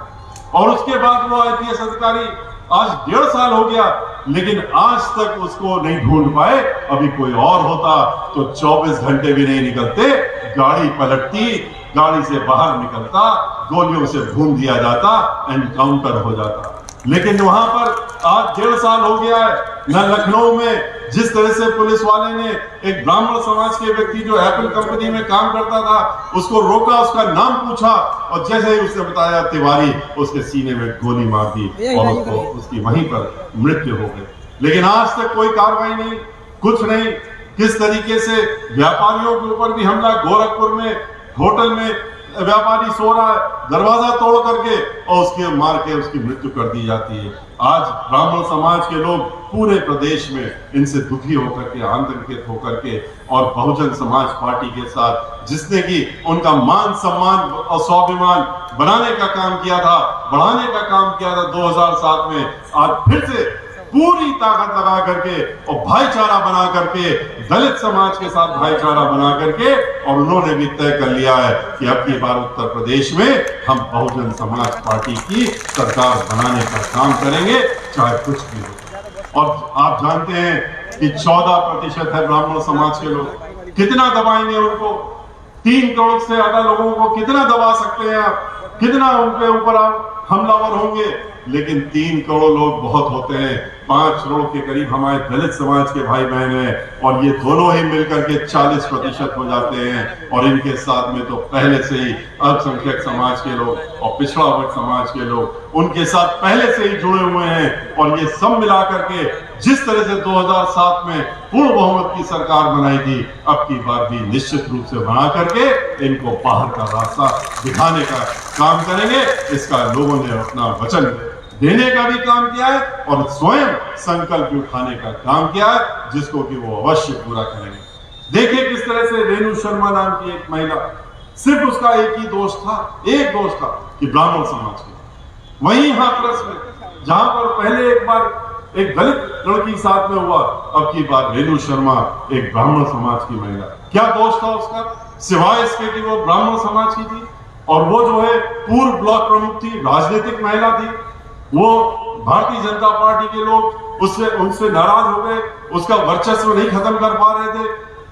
और उसके बाद वो आईपीएस अधिकारी आज 1.5 साल हो गया, लेकिन आज तक उसको नहीं ढूंढ पाए। अभी कोई और होता तो 24 घंटे भी नहीं निकलते, गाड़ी पलटती, गाड़ी से बाहर निकलता, गोलियों से भून दिया जाता, एनकाउंटर हो जाता। लेकिन वहां पर आज 1.5 साल हो गया है न लखनऊ में जिस तरह से पुलिस वाले ने एक ब्राह्मण समाज के व्यक्ति जो एप्पल कंपनी में काम करता था उसको रोका, उसका नाम पूछा और जैसे ही उसने बताया तिवारी, उसके सीने में गोली मार दी और उसकी वहीं पर मृत्यु हो गई। लेकिन आज तक कोई कार्रवाई नहीं, कुछ नहीं। किस तरीके से व्यापारियों के ऊपर भी हमला, गोरखपुर में होटल में व्यापारी सो रहा है, दरवाजा तोड़ करके और उसके मार के उसकी मृत्यु कर दी जाती है। आज ब्राह्मण समाज के लोग पूरे प्रदेश में इनसे दुखी होकर के, आतंकित होकर के और बहुजन समाज पार्टी के साथ जिसने कि उनका मान सम्मान और स्वाभिमान बनाने का काम किया था, बढ़ाने का काम किया था 2007 में, आज फिर से पूरी ताकत लगा करके और भाईचारा बना करके, दलित समाज के साथ भाईचारा बना करके, और उन्होंने भी तय कर लिया है कि अब की बार उत्तर प्रदेश में हम बहुजन समाज पार्टी की सरकार बनाने का काम करेंगे, चाहे कुछ भी हो। और आप जानते हैं कि 14% है ब्राह्मण समाज के लोग, कितना दबाएंगे उनको? 3 करोड़ से ज्यादा लोगों को कितना दबा सकते हैं आप? कितना उनके ऊपर आप हमलावर होंगे? लेकिन 3 करोड़ लोग बहुत होते हैं। 5 करोड़ के करीब हमारे दलित समाज के भाई बहन हैं और ये दोनों ही मिलकर के 40% हो जाते हैं। और इनके साथ में तो पहले से ही अल्पसंख्यक समाज के लोग और पिछड़ा वर्ग समाज के लोग उनके साथ पहले से ही जुड़े हुए हैं। और ये सब मिला करके जिस तरह से 2007 में पूर्ण बहुमत की सरकार बनाई थी, अब की बार भी निश्चित रूप से बना करके इनको बाहर का रास्ता दिखाने का काम करेंगे। इसका लोगों ने अपना वचन देने का भी काम किया है और स्वयं संकल्प उठाने का काम किया है, जिसको कि वो अवश्य पूरा करेंगे। देखिए किस तरह से रेणु शर्मा नाम की एक महिला, सिर्फ उसका एक ही दोष था, एक दोष था कि ब्राह्मण समाज की। वहीं हाथरस में जहां पर पहले एक बार एक दलित लड़की साथ में हुआ, अब की बार रेणु शर्मा एक ब्राह्मण समाज की महिला। क्या दोष था उसका? सिवाय इसके कि वो ब्राह्मण समाज की थी और वो जो है पूर्व ब्लॉक प्रमुख थी, राजनीतिक महिला थी। वो भारतीय जनता पार्टी के लोग उनसे नाराज हो गए, उसका वर्चस्व नहीं खत्म कर पा रहे थे,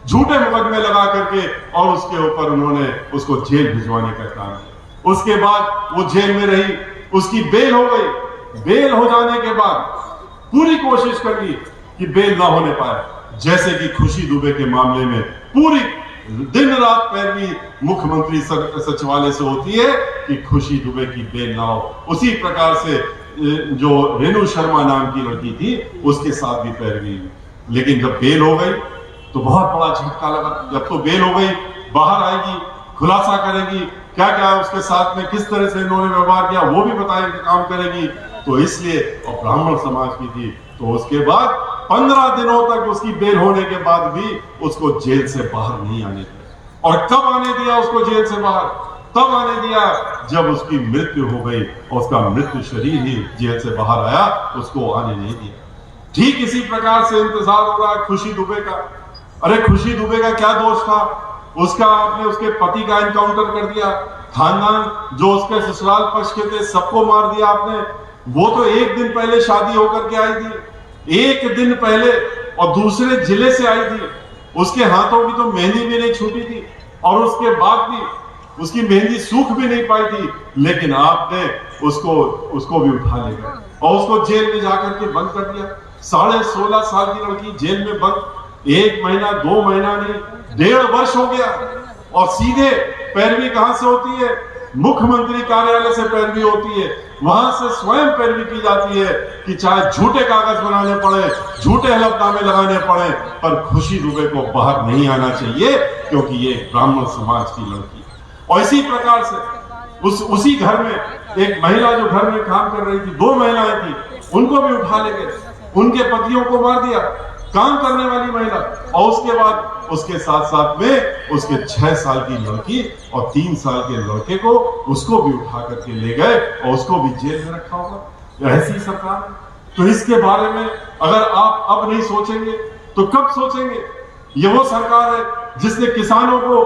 झूठे मुकदमे लगा करके और उसके ऊपर उन्होंने उसको जेल भिजवाने का काम किया। उसके बाद वो जेल में रही, उसकी बेल हो गई। बेल हो जाने के बाद पूरी कोशिश कर ली कि बेल ना होने पाए, जैसे कि खुशी दुबे के मामले में पूरी दिन रात पैरवी मुख्यमंत्री सचिवालय से होती है कि खुशी दुबे की बेल ना हो। उसी प्रकार से जो रेणु शर्मा नाम की लड़की थी उसके साथ भी पैरवी हुई। लेकिन जब बेल हो गई तो बहुत बड़ा झटका लगा। जब तो बेल हो गई, बाहर आएगी, खुलासा करेगी क्या क्या उसके साथ में किस तरह से इन्होंने व्यवहार किया, वो भी बताने का काम करेगी। तो इसलिए और ब्राह्मण समाज की थी, तो उसके बाद 15 दिनों तक उसकी बेल होने के बाद भी उसको जेल से बाहर नहीं आने दिया। और कब आने दिया उसको जेल से बाहर? तब आने दिया जब उसकी मृत्यु हो गई और उसका मृत्यु शरीर ही जेल से बाहर आया, उसको आने नहीं दिया। ठीक इसी प्रकार से इंतजार हो रहा है खुशी दुबे का। अरे खुशी दुबे का क्या दोष था? उसका आपने उसके पति का एनकाउंटर कर दिया, खानदान जो उसके ससुराल पक्ष के थे सबको मार दिया आपने। वो तो एक दिन पहले शादी होकर के आई थी, एक दिन पहले, और दूसरे जिले से आई थी। उसके हाथों की तो मेहंदी भी नहीं छूटी थी और उसके बाद भी उसकी मेहंदी सूख भी नहीं पाई थी। लेकिन आपने उसको भी उठा ले गए और उसको जेल में जाकर के बंद कर दिया। 16.5 साल की लड़की जेल में बंद, 1 महीना 2 महीना नहीं, 1.5 वर्ष हो गया। और सीधे पैरवी कहां से होती है? मुख्यमंत्री कार्यालय से पैरवी होती है। वहां से स्वयं पैरवी की जाती है कि चाहे झूठे कागज बनाने पड़े, झूठे हलफनामे लगाने पड़े, पर खुशी दुबे को बाहर नहीं आना चाहिए क्योंकि ये ब्राह्मण समाज की लड़की। और इसी प्रकार से उसी घर में एक महिला जो घर में काम कर रही थी, 2 महिलाएं थी, उनको भी उठा ले गए, उनके पतियों को मार दिया, काम करने वाली महिला। और उसके बाद उसके साथ साथ में उसके 6 साल की लड़की और 3 साल के लड़के को उसको भी उठा करके ले गए और उसको भी जेल में रखा होगा। ऐसी सरकार। तो इसके बारे में अगर आप अब नहीं सोचेंगे तो कब सोचेंगे? ये वो सरकार है जिसने किसानों को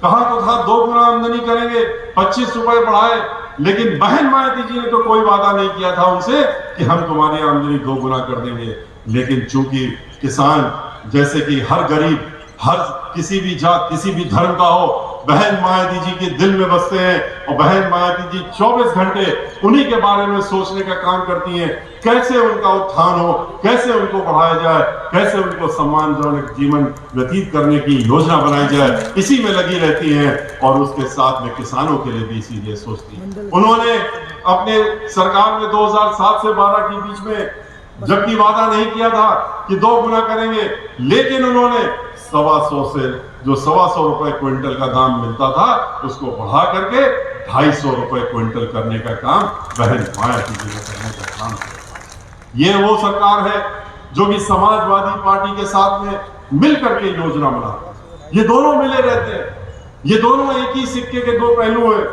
कहा तो था 2 गुना आमदनी करेंगे, 25 रुपए बढ़ाए, लेकिन बहन मायावती जी ने तो कोई वादा नहीं किया था उनसे कि हम तुम्हारी आमदनी 2 गुना कर देंगे। लेकिन चूंकि किसान जैसे कि हर गरीब, हर किसी भी जात, किसी भी धर्म का हो, बहन मायावती जी के दिल में बसते हैं और बहन मायावती जी 24 घंटे उन्हीं के बारे में सोचने का काम करती हैं, कैसे उनका उत्थान हो, कैसे उनको बढ़ाया जाए, कैसे उनको सम्मानजनक जीवन व्यतीत करने की योजना बनाई जाए, इसी में लगी रहती हैं और उसके साथ में किसानों के लिए भी इसीलिए सोचती हैं। उन्होंने अपने सरकार में 2007 से 12 के बीच में जबकि वादा नहीं किया था कि 2 गुना करेंगे, लेकिन उन्होंने 125 से जो 125 रुपए क्विंटल का दाम मिलता था उसको बढ़ा करके 250 रुपए क्विंटल करने का काम बहन मायावती जी ने करने का काम किया। ये वो सरकार है जो कि समाजवादी पार्टी के साथ में मिलकर के योजना बनाती है। ये दोनों मिले रहते हैं, ये दोनों एक ही सिक्के के 2 पहलू हैं,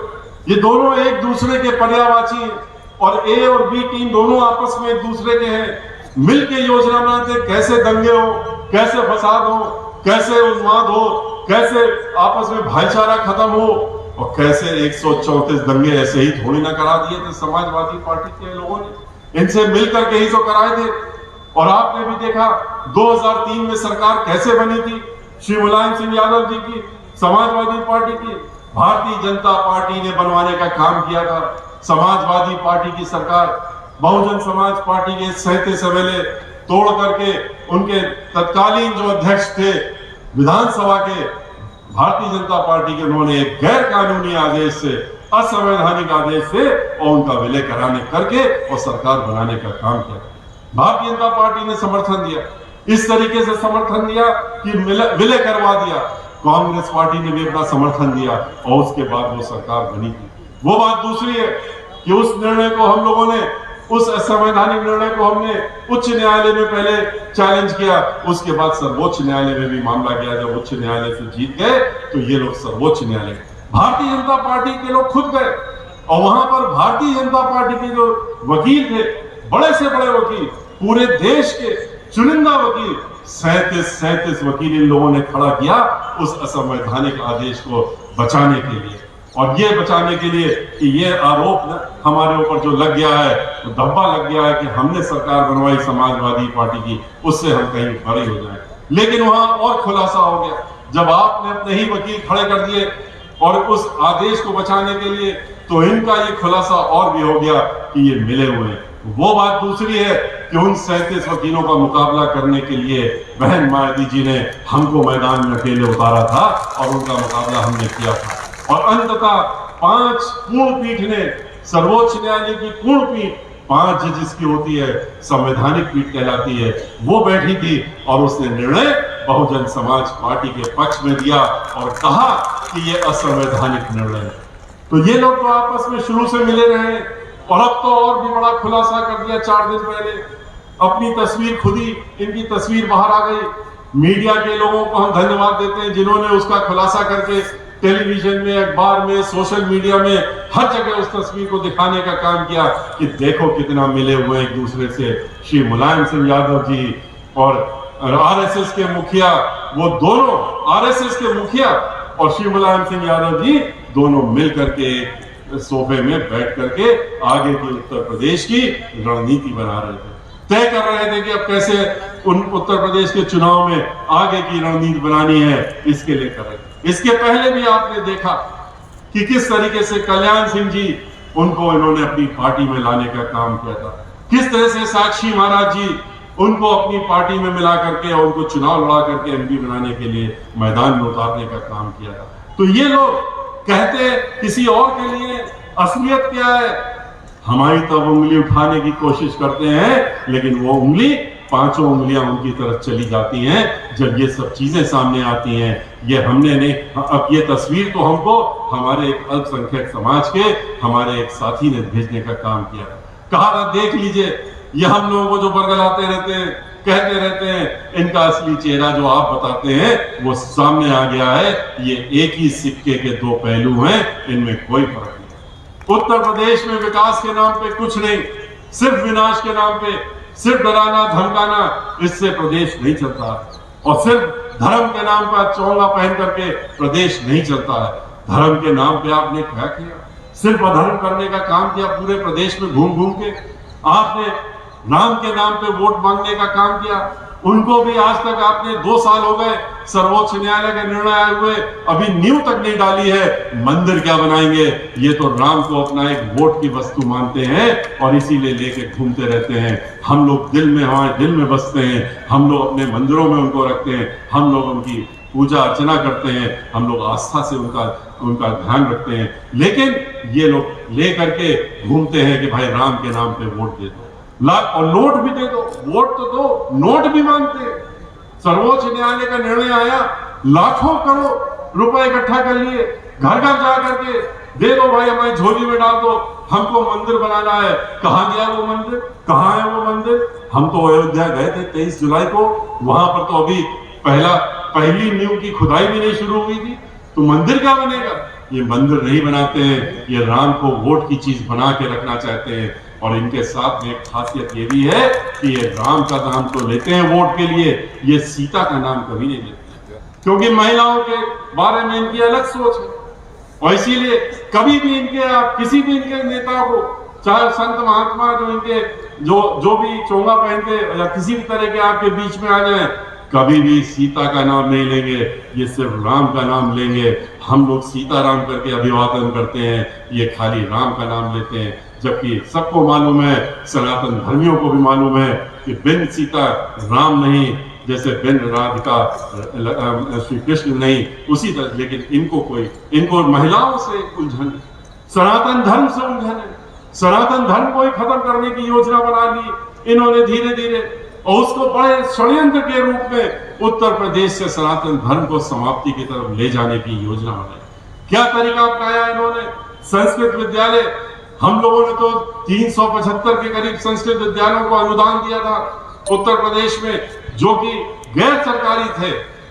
ये दोनों एक दूसरे के पर्यायवाची हैं और ए और बी टीम दोनों आपस में एक दूसरे के हैं। मिलके योजना बनाते हैं, कैसे दंगे हो, कैसे फसाद हो, कैसे उन्माद हो, कैसे आपस में भाईचारा खत्म हो और कैसे 134 दंगे ऐसे ही थोड़ी ना करा दिए थे समाजवादी पार्टी के लोगों ने, इनसे मिलकर के ही तो कराए थे। और आपने भी देखा 2003 में सरकार कैसे बनी थी, श्री मुलायम सिंह यादव जी की, समाजवादी पार्टी की, भारतीय जनता पार्टी ने बनवाने का काम किया था। समाजवादी पार्टी की सरकार बहुजन समाज पार्टी के सहते सवेले तोड़ करके उनके तत्कालीन जो अध्यक्ष थे विधानसभा के भारतीय जनता पार्टी के, उन्होंने एक गैर कानूनी आदेश से, असंवैधानिक आदेश से और उनका विलय कराने करके और सरकार बनाने का काम किया। भारतीय जनता पार्टी ने समर्थन दिया, इस तरीके से समर्थन दिया कि विलय करवा दिया। कांग्रेस पार्टी ने भी अपना समर्थन दिया और उसके बाद वो सरकार बनी थी। वो बात दूसरी है कि उस निर्णय को हम लोगों ने, उस असंवैधानिक निर्णय को हमने उच्च न्यायालय में पहले चैलेंज किया, उसके बाद सर्वोच्च न्यायालय में भी मामला गया। जब उच्च न्यायालय से जीत गए तो ये लोग सर्वोच्च न्यायालय, भारतीय जनता पार्टी के लोग खुद गए और वहां पर भारतीय जनता पार्टी के जो वकील थे, बड़े से बड़े वकील, पूरे देश के चुनिंदा वकील, 37 वकील इन लोगों ने खड़ा किया उस असंवैधानिक आदेश को बचाने के लिए। और ये बचाने के लिए कि ये आरोप हमारे ऊपर जो लग गया है, तो धब्बा लग गया है कि हमने सरकार बनवाई समाजवादी पार्टी की, उससे हम कहीं बड़े हो जाए। लेकिन वहां और खुलासा हो गया जब आपने अपने ही वकील खड़े कर दिए और उस आदेश को बचाने के लिए, तो इनका ये खुलासा और भी हो गया कि ये मिले हुए हैं। वो बात दूसरी है कि उन 37 वकीलों का मुकाबला करने के लिए बहन मायावती जी ने हमको मैदान में अकेले उतारा था और उनका मुकाबला हमने किया था। और अंततः 5 पूर्ण पीठ ने, सर्वोच्च न्यायालय की पूर्ण पीठ 5 जजेस की होती है, संवैधानिक पीठ कहलाती है, वो बैठी थी और उसने निर्णय बहुजन समाज पार्टी के पक्ष में दिया और कहा कि ये असंवैधानिक निर्णय है। तो ये लोग तो आपस में शुरू से मिले रहे और अब तो और भी बड़ा खुलासा कर दिया। 4 दिन पहले अपनी तस्वीर, खुद ही इनकी तस्वीर बाहर आ गई। मीडिया के लोगों को हम धन्यवाद देते हैं जिन्होंने उसका खुलासा करके टेलीविजन में, अखबार में, सोशल मीडिया में हर जगह उस तस्वीर को दिखाने का काम किया कि देखो कितना मिले हुए एक दूसरे से। श्री मुलायम सिंह यादव जी और आरएसएस के मुखिया, वो दोनों आरएसएस के मुखिया और श्री मुलायम सिंह यादव जी दोनों मिल करके सोफे में बैठ करके आगे की उत्तर प्रदेश की रणनीति बना रहे थे, तय कर रहे थे कि अब कैसे उन उत्तर प्रदेश के चुनाव में आगे की रणनीति बनानी है, इसके लिए कर रहे थे। इसके पहले भी आपने देखा कि किस तरीके से कल्याण सिंह जी, उनको इन्होंने अपनी पार्टी में लाने का काम किया था, किस तरह से साक्षी महाराज जी, उनको अपनी पार्टी में मिला करके और उनको चुनाव लड़ा करके एमपी बनाने के लिए मैदान में उतारने का काम किया था। तो ये लोग कहते किसी और के लिए, असलियत क्या है? हमारी तब उंगली उठाने की कोशिश करते हैं, लेकिन वो उंगली, 5 उंगलियां उनकी तरफ चली जाती हैं जब ये सब चीजें सामने आती हैं। ये हमने नहीं, अब ये तस्वीर तो हमको हमारे एक अल्पसंख्यक समाज के हमारे एक साथी ने भेजने का काम किया, कहा था देख लीजिए ये हम लोगों को जो बरगलाते रहते हैं, कहते रहते हैं, इनका असली चेहरा जो आप बताते हैं वो सामने आ गया है। ये एक ही सिक्के के 2 पहलू हैं, इनमें कोई फर्क नहीं। उत्तर प्रदेश में विकास के नाम पे कुछ नहीं, सिर्फ विनाश के नाम पे, सिर्फ डराना धमकाना, इससे प्रदेश नहीं चलता। और सिर्फ धर्म के नाम पर चोंगा पहन करके प्रदेश नहीं चलता है। धर्म के नाम पे आपने क्या किया? सिर्फ अधर्म करने का काम किया पूरे प्रदेश में घूम घूम के। आपने नाम के नाम पे वोट मांगने का काम किया। उनको भी आज तक आपने 2 साल हो गए सर्वोच्च न्यायालय के निर्णय आए हुए, अभी नींव तक नहीं डाली है। मंदिर क्या बनाएंगे? ये तो राम को अपना एक वोट की वस्तु मानते हैं और इसीलिए लेके घूमते रहते हैं। हम लोग दिल में, हमारे दिल में बसते हैं, हम लोग अपने मंदिरों में उनको रखते हैं, हम लोग उनकी पूजा अर्चना करते हैं, हम लोग आस्था से उनका ध्यान रखते हैं। लेकिन ये लोग ले करके घूमते हैं कि भाई राम के नाम पे वोट दे दो, और नोट भी दे दो, वोट तो दो, नोट भी मांगते हैं। सर्वोच्च न्यायालय का निर्णय आया, लाखों करोड़ रुपए इकट्ठा कर लिए, घर घर जा करके दे दो भाई, हमारी झोली में डाल दो, हमको मंदिर बनाना है। कहां गया वो मंदिर? कहां है वो मंदिर? हम तो अयोध्या गए थे 23 जुलाई को, वहां पर तो अभी पहली नींव की खुदाई भी नहीं शुरू हुई थी, तो मंदिर क्या बनेगा? ये मंदिर नहीं बनाते हैं, ये राम को वोट की चीज बना के रखना चाहते हैं। और इनके साथ में एक खासियत ये भी है कि ये राम का नाम तो लेते हैं वोट के लिए, ये सीता का नाम कभी नहीं लेते, क्योंकि महिलाओं के बारे में इनकी अलग सोच है। और इसीलिए कभी भी इनके, आप किसी भी इनके नेता को, चाहे संत महात्मा जो इनके जो भी चोंगा पहन के या किसी भी तरह के आपके बीच में आ जाए, कभी भी सीता का नाम नहीं लेंगे, ये सिर्फ राम का नाम लेंगे। हम लोग सीताराम करके अभिवादन करते हैं, ये खाली राम का नाम लेते हैं। जबकि सबको मालूम है, सनातन धर्मियों को भी मालूम है कि बिन सीता राम नहीं, जैसे बिन राधिका श्री कृष्ण नहीं, उसी तरह। लेकिन इनको महिलाओं से उलझन, सनातन धर्म से उलझन है। सनातन धर्म को ही खत्म करने की योजना बना ली इन्होंने धीरे धीरे, और उसको बड़े षड्यंत्र के रूप में उत्तर प्रदेश से सनातन धर्म को समाप्ति की तरफ ले जाने की योजना बनाई। क्या तरीका अपनाया इन्होंने? संस्कृत विद्यालय, हम लोगों ने तो 375 के करीब संस्कृत विद्यालयों को अनुदान दिया था उत्तर प्रदेश में, जो कि गैर सरकारी थे।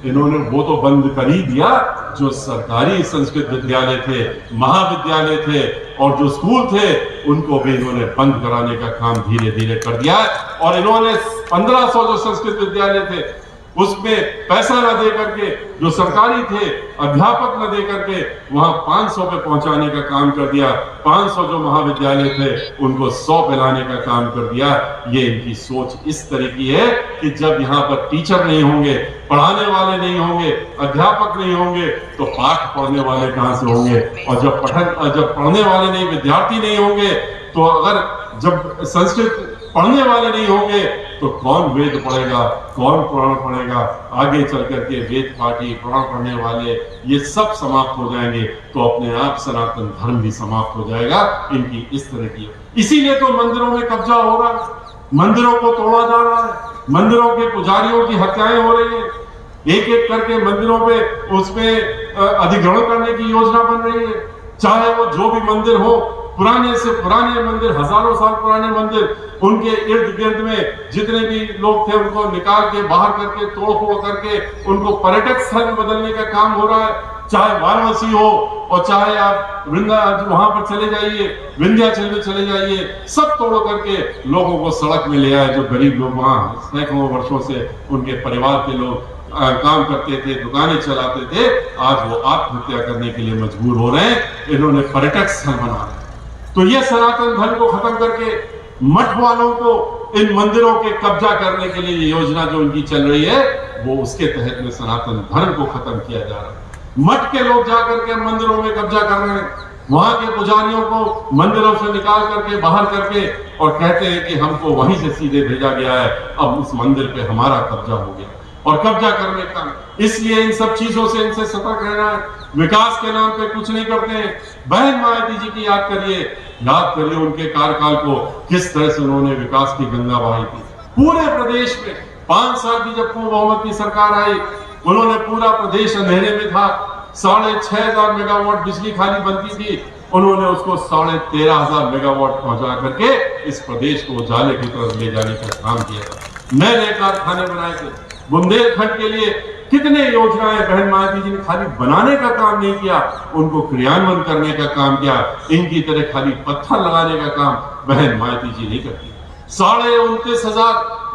इन्होंने वो तो बंद कर ही दिया। जो सरकारी संस्कृत विद्यालय थे, महाविद्यालय थे और जो स्कूल थे, उनको भी इन्होंने बंद कराने का काम धीरे धीरे कर दिया। और इन्होंने 1500 जो संस्कृत विद्यालय थे उसमें पैसा न दे करके, जो सरकारी थे अध्यापक न दे करके, वहां 500 पे पहुंचाने का काम कर दिया। 500 जो महाविद्यालय थे उनको 100 पे लाने का काम कर दिया। ये इनकी सोच इस तरह की है कि जब यहाँ पर टीचर नहीं होंगे, पढ़ाने वाले नहीं होंगे, अध्यापक नहीं होंगे, तो पाठ पढ़ने वाले कहां से होंगे? और जब पढ़ने वाले नहीं, विद्यार्थी नहीं होंगे, तो जब संस्कृत पढ़ने वाले नहीं होंगे तो कौन वेद पढ़ेगा, कौन पुराण पढ़ेगा? आगे चल करके वेद पाठी, पुराण पढ़ने वाले ये सब समाप्त हो जाएंगे, तो अपने आप सनातन धर्म भी समाप्त हो जाएगा। इनकी इस तरह की, इसीलिए तो मंदिरों में कब्जा हो रहा है, मंदिरों को तोड़ा जा रहा है, मंदिरों के पुजारियों की हत्याएं हो रही है, एक एक करके मंदिरों पे उसमें अधिग्रहण करने की योजना बन रही है। चाहे वो जो भी मंदिर हो, पुराने से पुराने मंदिर, हजारों साल पुराने मंदिर, उनके इर्द गिर्द में जितने भी लोग थे उनको निकाल के, बाहर करके, तोड़ फोड़ करके उनको पर्यटक स्थल में बदलने का काम हो रहा है। चाहे वाराणसी हो और चाहे आप वहां पर चले जाइए, विंध्याचल में चले जाइए, सब तोड़ करके लोगों को सड़क में ले आए। जो गरीब लोग वहां सैकड़ों वर्षों से उनके परिवार के लोग काम करते थे, दुकानें चलाते थे, आज वो आत्महत्या करने के लिए मजबूर हो रहे हैं। इन्होंने पर्यटक स्थल बना रहे। तो ये सनातन धर्म को खत्म करके मठ वालों को इन मंदिरों के कब्जा करने के लिए ये योजना जो उनकी चल रही है, वो उसके तहत में सनातन धर्म को खत्म किया जा रहा है। मठ के लोग जाकर के मंदिरों में कब्जा कर रहे हैं, वहां के पुजारियों को मंदिरों से निकाल करके, बाहर करके, और कहते हैं कि हमको वहीं से सीधे भेजा गया है, अब उस मंदिर पे हमारा कब्जा हो गया। और कब्जा करने का, इसलिए इन सब चीजों से इनसे सतर्क रहना है। विकास के नाम पे कुछ नहीं करते हैं। बहन मायावती जी की याद करिए उनके कार्यकाल को, किस तरह से उन्होंने विकास की गंगा बहाई थी पूरे प्रदेश में। 5 साल की जब बहुमत की सरकार आई, उन्होंने पूरा प्रदेश अंधेरे में था। 6500 मेगावाट बिजली खाली बनती थी, उन्होंने उसको 13,500 मेगावाट पहुंचा करके इस प्रदेश को उजाले की तरफ ले जाने का काम किया था। नए नए कारखाने बनाए थे। बुंदेलखंड के लिए कितने योजनाएं बहन मायावती जी ने खाली बनाने का काम नहीं किया, उनको क्रियान्वयन करने का काम किया। इनकी तरह खाली पत्थर लगाने का काम बहन मायावती जी नहीं करती। 29,500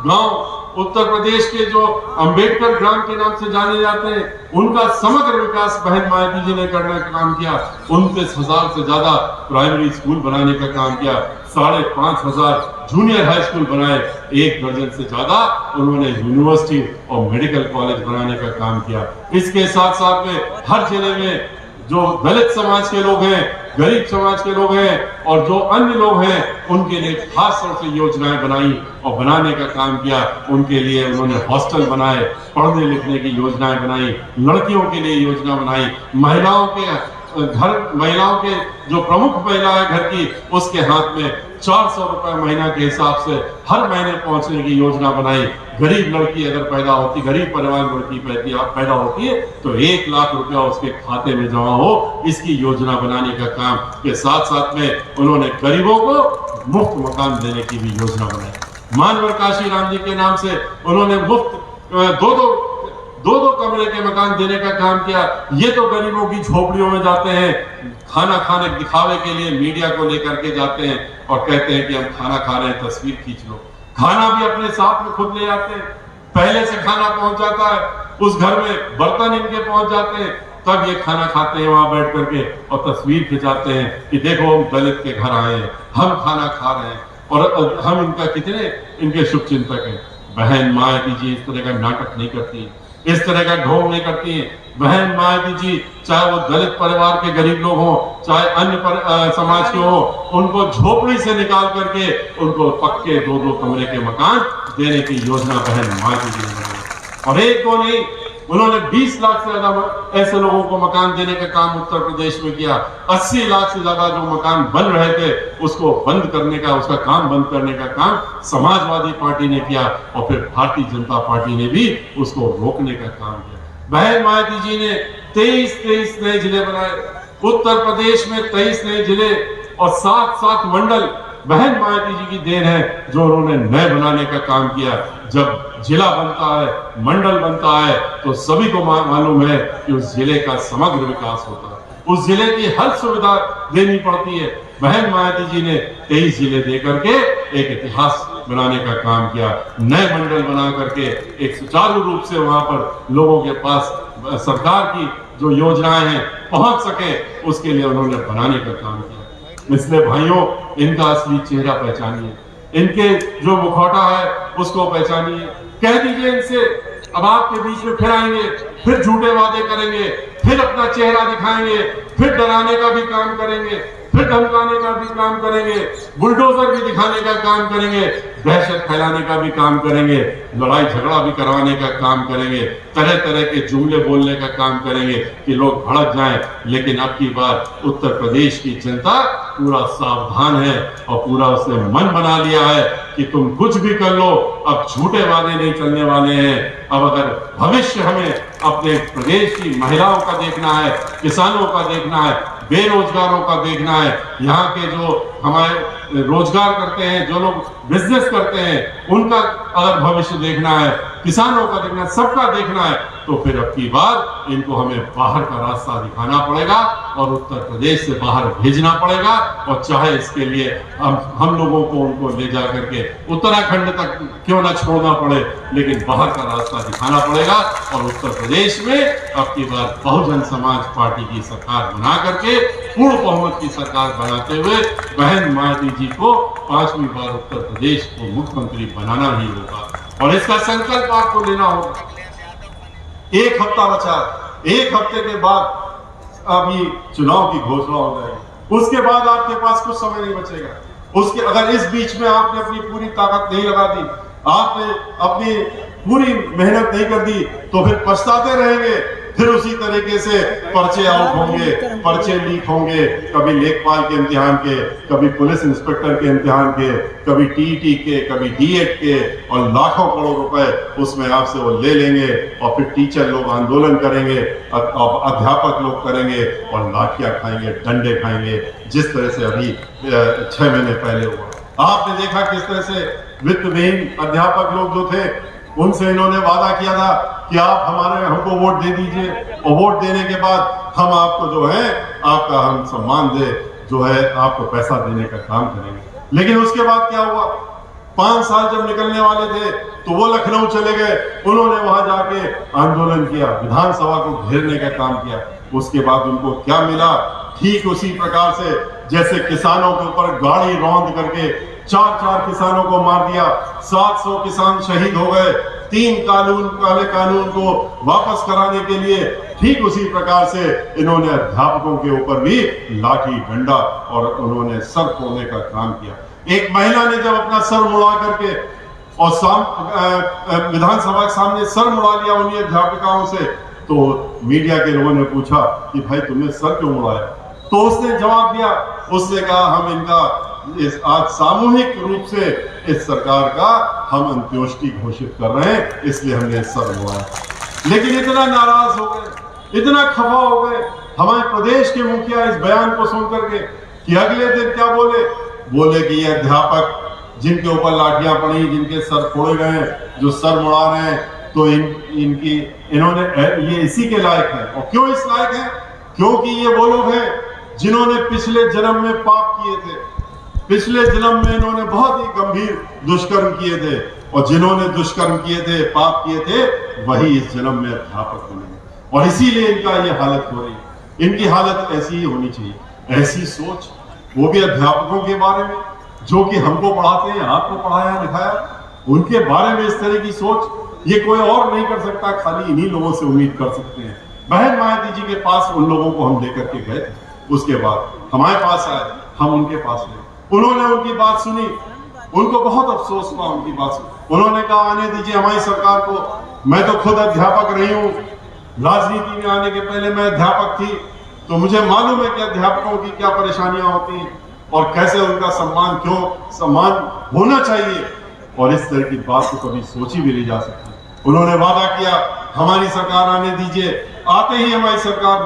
गांव उत्तर प्रदेश के जो अंबेडकर ग्राम के नाम से जाने जाते हैं, उनका समग्र विकास बहन मायावती जी ने करने का काम किया। 29,000 से ज्यादा प्राइमरी स्कूल बनाने का काम किया। 5,500 जूनियर हाई स्कूल बनाए, 1 दर्जन से ज्यादा उन्होंने यूनिवर्सिटी और मेडिकल कॉलेज बनाने का काम किया। इसके साथ साथ में हर जिले में जो दलित समाज के लोग हैं, गरीब समाज के लोग हैं और जो अन्य लोग हैं, उनके लिए खास तौर से योजनाएं बनाई और बनाने का काम किया। उनके लिए उन्होंने हॉस्टल बनाए, पढ़ने लिखने की योजनाएं बनाई, लड़कियों के लिए योजना बनाई, महिलाओं के जो प्रमुख महिला है घर की, उसके हाथ में 400 रुपए महीना के हिसाब से हर महीने पहुंचने की योजना बनाई। गरीब लड़की अगर पैदा होती, गरीब परिवार लड़की पैदा होती है तो 1 लाख रुपया उसके खाते में जमा हो, इसकी योजना बनाने का काम के साथ साथ में उन्होंने गरीबों को मुफ्त मकान देने की भी योजना बनाई। मानवर काशी राम जी के नाम से उन्होंने मुफ्त दो कमरे के मकान देने का काम किया। ये तो गरीबों की झोपड़ियों में जाते हैं, खाना खाने दिखावे के लिए मीडिया को लेकर के जाते हैं और कहते हैं कि हम खाना खा रहे हैं, तस्वीर खींच लो। खाना भी अपने साथ में खुद ले जाते हैं, पहले से खाना पहुंच जाता है, उस घर में बर्तन इनके पहुंच जाते हैं, तब ये खाना खाते हैं वहां बैठ करके और तस्वीर खिंचाते हैं कि देखो हम दलित के घर आए हैं, हम खाना खा रहे हैं और हम इनका कितने इनके शुभ चिंतक हैं। बहन मायावती जी इस तरह का नाटक नहीं करती, इस तरह का ढोंग नहीं करती है। बहन मायावती जी चाहे वो दलित परिवार के गरीब लोग हों, चाहे अन्य समाज के हों, उनको झोपड़ी से निकाल करके उनको पक्के 2-2 कमरे के मकान देने की योजना बहन मायावती जी ने बनाई। और एक को नहीं, उन्होंने 20 लाख से ज्यादा ऐसे लोगों को मकान देने का काम उत्तर प्रदेश में किया। 80 लाख से ज्यादा जो मकान बन रहे थे उसको बंद करने का, उसका काम बंद करने का काम समाजवादी पार्टी ने किया और फिर भारतीय जनता पार्टी ने भी उसको रोकने का काम किया। बहन मायावती जी ने 23 नए जिले बनाए, उत्तर प्रदेश में 23 नए जिले और 7 मंडल बहन मायावती जी की देन है जो उन्होंने नए बनाने का काम किया। जब जिला बनता है, मंडल बनता है, तो सभी को मालूम है कि उस जिले का समग्र विकास होता है, उस जिले की हर सुविधा देनी पड़ती है। बहन मायावती जी ने 23 जिले दे करके एक इतिहास बनाने का काम किया, नए मंडल बना करके एक सुचारू रूप से वहां पर लोगों के पास सरकार की जो योजनाएं हैं पहुंच सके, उसके लिए उन्होंने बनाने का काम किया। इसलिए भाइयों, इनका असली चेहरा पहचानिए, इनके जो मुखौटा है उसको पहचानिए, कह दीजिए इनसे अब आपके बीच में फिर आएंगे, फिर झूठे वादे करेंगे, फिर अपना चेहरा दिखाएंगे, फिर डराने का भी काम करेंगे, फिर धमकाने का भी काम करेंगे, बुलडोजर भी दिखाने का काम करेंगे, दहशत फैलाने का भी काम करेंगे, लड़ाई झगड़ा भी करवाने का काम करेंगे, तरह तरह के जुमले बोलने का काम करेंगे कि लोग भड़क जाएं। लेकिन अब की बार उत्तर प्रदेश की जनता पूरा सावधान है और पूरा उसने मन बना लिया है कि तुम कुछ भी कर लो, अब झूठे वादे नहीं चलने वाले हैं। अब अगर भविष्य हमें अपने प्रदेश की महिलाओं का देखना है, किसानों का देखना है, बेरोजगारों का देखना है, यहाँ के जो हमारे रोजगार करते हैं, जो लोग बिजनेस करते हैं, उनका अगर भविष्य देखना है, किसानों का देखना है, सबका देखना है, तो फिर अब की बार इनको हमें बाहर का रास्ता दिखाना पड़ेगा और उत्तर प्रदेश से बाहर भेजना पड़ेगा। और चाहे इसके लिए हम लोगों को उनको ले जा करके उत्तराखंड तक क्यों ना छोड़ना पड़े, लेकिन बाहर का रास्ता दिखाना पड़ेगा। और उत्तर प्रदेश में अब की बार बहुजन समाज पार्टी की सरकार बना करके, पूर्ण बहुमत की सरकार बनाते हुए बहन मायावती जी को 5वीं बार उत्तर प्रदेश को मुख्यमंत्री बनाना ही होगा। और इसका संकल्प आपको लेना होगा। 1 हफ्ता बचा, 1 हफ्ते के बाद अभी चुनाव की घोषणा हो जाएगी, उसके बाद आपके पास कुछ समय नहीं बचेगा। उसके अगर इस बीच में आपने अपनी पूरी ताकत नहीं लगा दी, आपने अपनी पूरी मेहनत नहीं कर दी, तो फिर पछताते रहेंगे। फिर उसी तरीके से पर्चे आउट होंगे, पर्चे लीक होंगे, कभी लेखपाल के इम्तिहान के, कभी पुलिस इंस्पेक्टर के इम्तिहान के, कभी टीईटी के, कभी डीएड के, और लाखों करोड़ रुपए उसमें आपसे वो ले लेंगे। और फिर टीचर लोग आंदोलन करेंगे, अध्यापक लोग करेंगे और लाठियां खाएंगे, डंडे खाएंगे, जिस तरह से अभी 6 महीने पहले हुआ। आपने देखा किस तरह से वित्त विहीन अध्यापक लोग जो थे, उनसे इन्होंने वादा किया था कि आप हमको वोट दे दीजिए, और वोट देने के बाद हम आपको जो है आपका हम सम्मान दे, जो है आपको पैसा देने का काम करेंगे। लेकिन उसके बाद क्या हुआ? 5 साल जब निकलने वाले थे तो वो लखनऊ चले गए, उन्होंने वहां जाके आंदोलन किया, विधानसभा को घेरने का काम किया। उसके बाद उनको क्या मिला? ठीक उसी प्रकार से जैसे किसानों के ऊपर गाड़ी रौंद करके 4 किसानों को मार दिया, 700 किसान शहीद हो गए, 3 काले कानून को वापस कराने के लिए ठीक उसी प्रकार से इन्होंने अध्यापकों के ऊपर भी लाठी डंडा और उन्होंने सर फोड़ने का काम किया। एक महिला ने जब अपना सर मुड़ा करके और विधानसभा के सामने सर मुड़ा लिया उन्हीं अध्यापिकाओं से, तो मीडिया के लोगों ने पूछा कि भाई तुमने सर क्यों मुड़ाया? तो उसने जवाब दिया, उसने कहा हम इनका आज सामूहिक रूप से इस सरकार का हम अंत्योष्टि घोषित कर रहे हैं, इसलिए हमने सर मुड़ाया। लेकिन इतना नाराज हो गए, इतना खफा हो गए हमारे प्रदेश के मुखिया इस बयान को सुन करके कि अगले दिन क्या बोले कि ये अध्यापक जिनके ऊपर लाठियां पड़ी, जिनके सर फोड़े गए, जो सर मुड़ा रहे हैं, तो इन्होंने ये इसी के लायक है। और क्यों इस लायक है? क्योंकि ये वो लोग हैं जिन्होंने पिछले जन्म में पाप किए थे, पिछले जन्म में इन्होंने बहुत ही गंभीर दुष्कर्म किए थे, और जिन्होंने दुष्कर्म किए थे, पाप किए थे, वही इस जन्म में अध्यापक बनेंगे। और इसीलिए इनका ये हालत हो रही है। इनकी हालत ऐसी ही होनी चाहिए, ऐसी सोच, वो भी अध्यापकों के बारे में जो कि हमको पढ़ाते हैं, आपको पढ़ाया लिखाया, उनके बारे में इस तरह की सोच ये कोई और नहीं कर सकता, खाली इन्हीं लोगों से उम्मीद कर सकते हैं। बहन मायावती जी के पास उन लोगों को हम लेकर के गए थे, उसके बाद हमारे पास आए, हम उनके पास गए, उन्होंने उनकी बात सुनी, उनको बहुत अफसोस हुआ उनकी बात सुनी। उन्होंने कहा आने दीजिए हमारी सरकार को, मैं तो खुद अध्यापक रही हूँ, राजनीति में आने के पहले मैं अध्यापक थी, तो मुझे मालूम है कि अध्यापकों की क्या परेशानियां होती हैं और कैसे उनका सम्मान होना चाहिए, और इस तरह की बात को कभी सोची भी नहीं जा सकती। उन्होंने वादा किया हमारी सरकार आने दीजिए, आते ही हमारी सरकार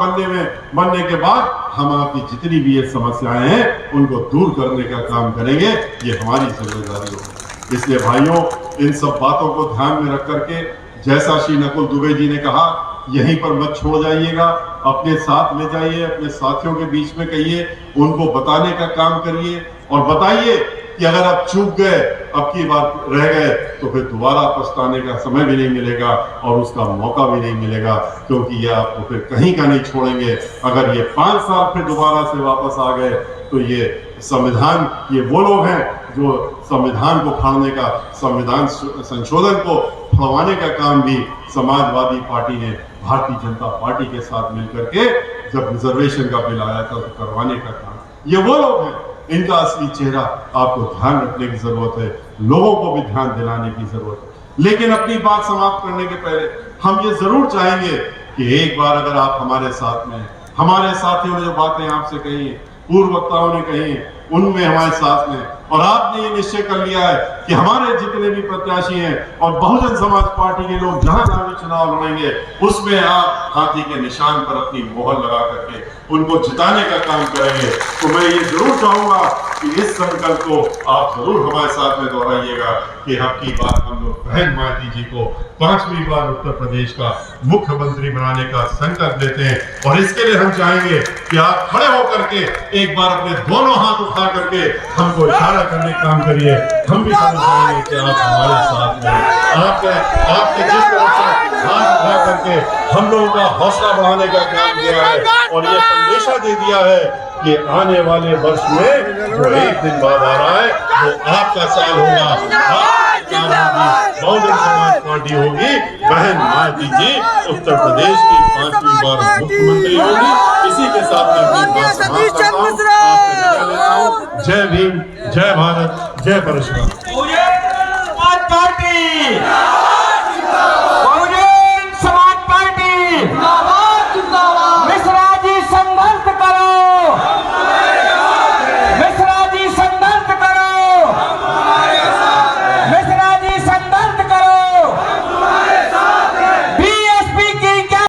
बनने के बाद हम आपकी जितनी भी ये समस्याएं हैं उनको दूर करने का काम करेंगे, ये हमारी जिम्मेदारी होगी। इसलिए भाइयों, इन सब बातों को ध्यान में रख करके, जैसा श्री नकुल दुबे जी ने कहा, यहीं पर मत छोड़ जाइएगा, अपने साथ ले जाइए, अपने साथियों के बीच में कहिए, उनको बताने का काम करिए और बताइए कि अगर आप चूक गए, अब की बात रह गए, तो फिर दोबारा पछताने का समय भी नहीं मिलेगा और उसका मौका भी नहीं मिलेगा, क्योंकि ये आपको फिर कहीं का नहीं छोड़ेंगे। अगर ये 5 साल फिर दोबारा से वापस आ गए, तो ये संविधान, ये वो लोग हैं जो संविधान को फाड़ने का, संविधान संशोधन को फड़वाने का काम भी समाजवादी पार्टी ने भारतीय जनता पार्टी के साथ मिलकर के जब रिजर्वेशन का बिल आया था तो करवाने का काम, ये वो लोग हैं। इनका असली चेहरा आपको ध्यान रखने की जरूरत है, लोगों को भी ध्यान दिलाने की जरूरत है। लेकिन अपनी बात समाप्त करने के पहले हम ये जरूर चाहेंगे कि एक बार अगर आप हमारे साथ में, हमारे साथियों ने जो बातें आपसे कही, पूर्व वक्ताओं ने कही, उनमें हमारे साथ में, और आपने ये निश्चय कर लिया है कि हमारे जितने भी प्रत्याशी हैं और बहुजन समाज पार्टी के लोग जहां जहां भी चुनाव लड़ेंगे, उसमें आप हाथी के निशान पर अपनी मोहर लगा करके उनको जिताने का काम करेंगे। तो मैं ये जरूर चाहूंगा कि इस संकल्प को आप जरूर हमारे साथ में दोहराइएगा कि अब की बात हम लोग बहन मायावती जी को 5वीं बार उत्तर प्रदेश का मुख्यमंत्री बनाने का संकल्प लेते हैं। और इसके लिए हम चाहेंगे कि आप खड़े होकर के एक बार अपने दोनों हाथ उठा करके हमको इशारा करने का काम करिए। हम भी समझाएंगे कि आप हमारे साथ में, आपके जिस तरह से हाथ उठा करके हम लोगों का हौसला बढ़ाने का काम किया है और ये संदेशा दे दिया है कि आने वाले वर्ष में जो एक दिन बाद आ रहा है वो आपका साल होगा, बहुजन समाज पार्टी होगी, बहन मायावती जी उत्तर प्रदेश की 5वीं बार मुख्यमंत्री होगी। इसी के साथ जय भीम, जय भारत, जय परशुराम।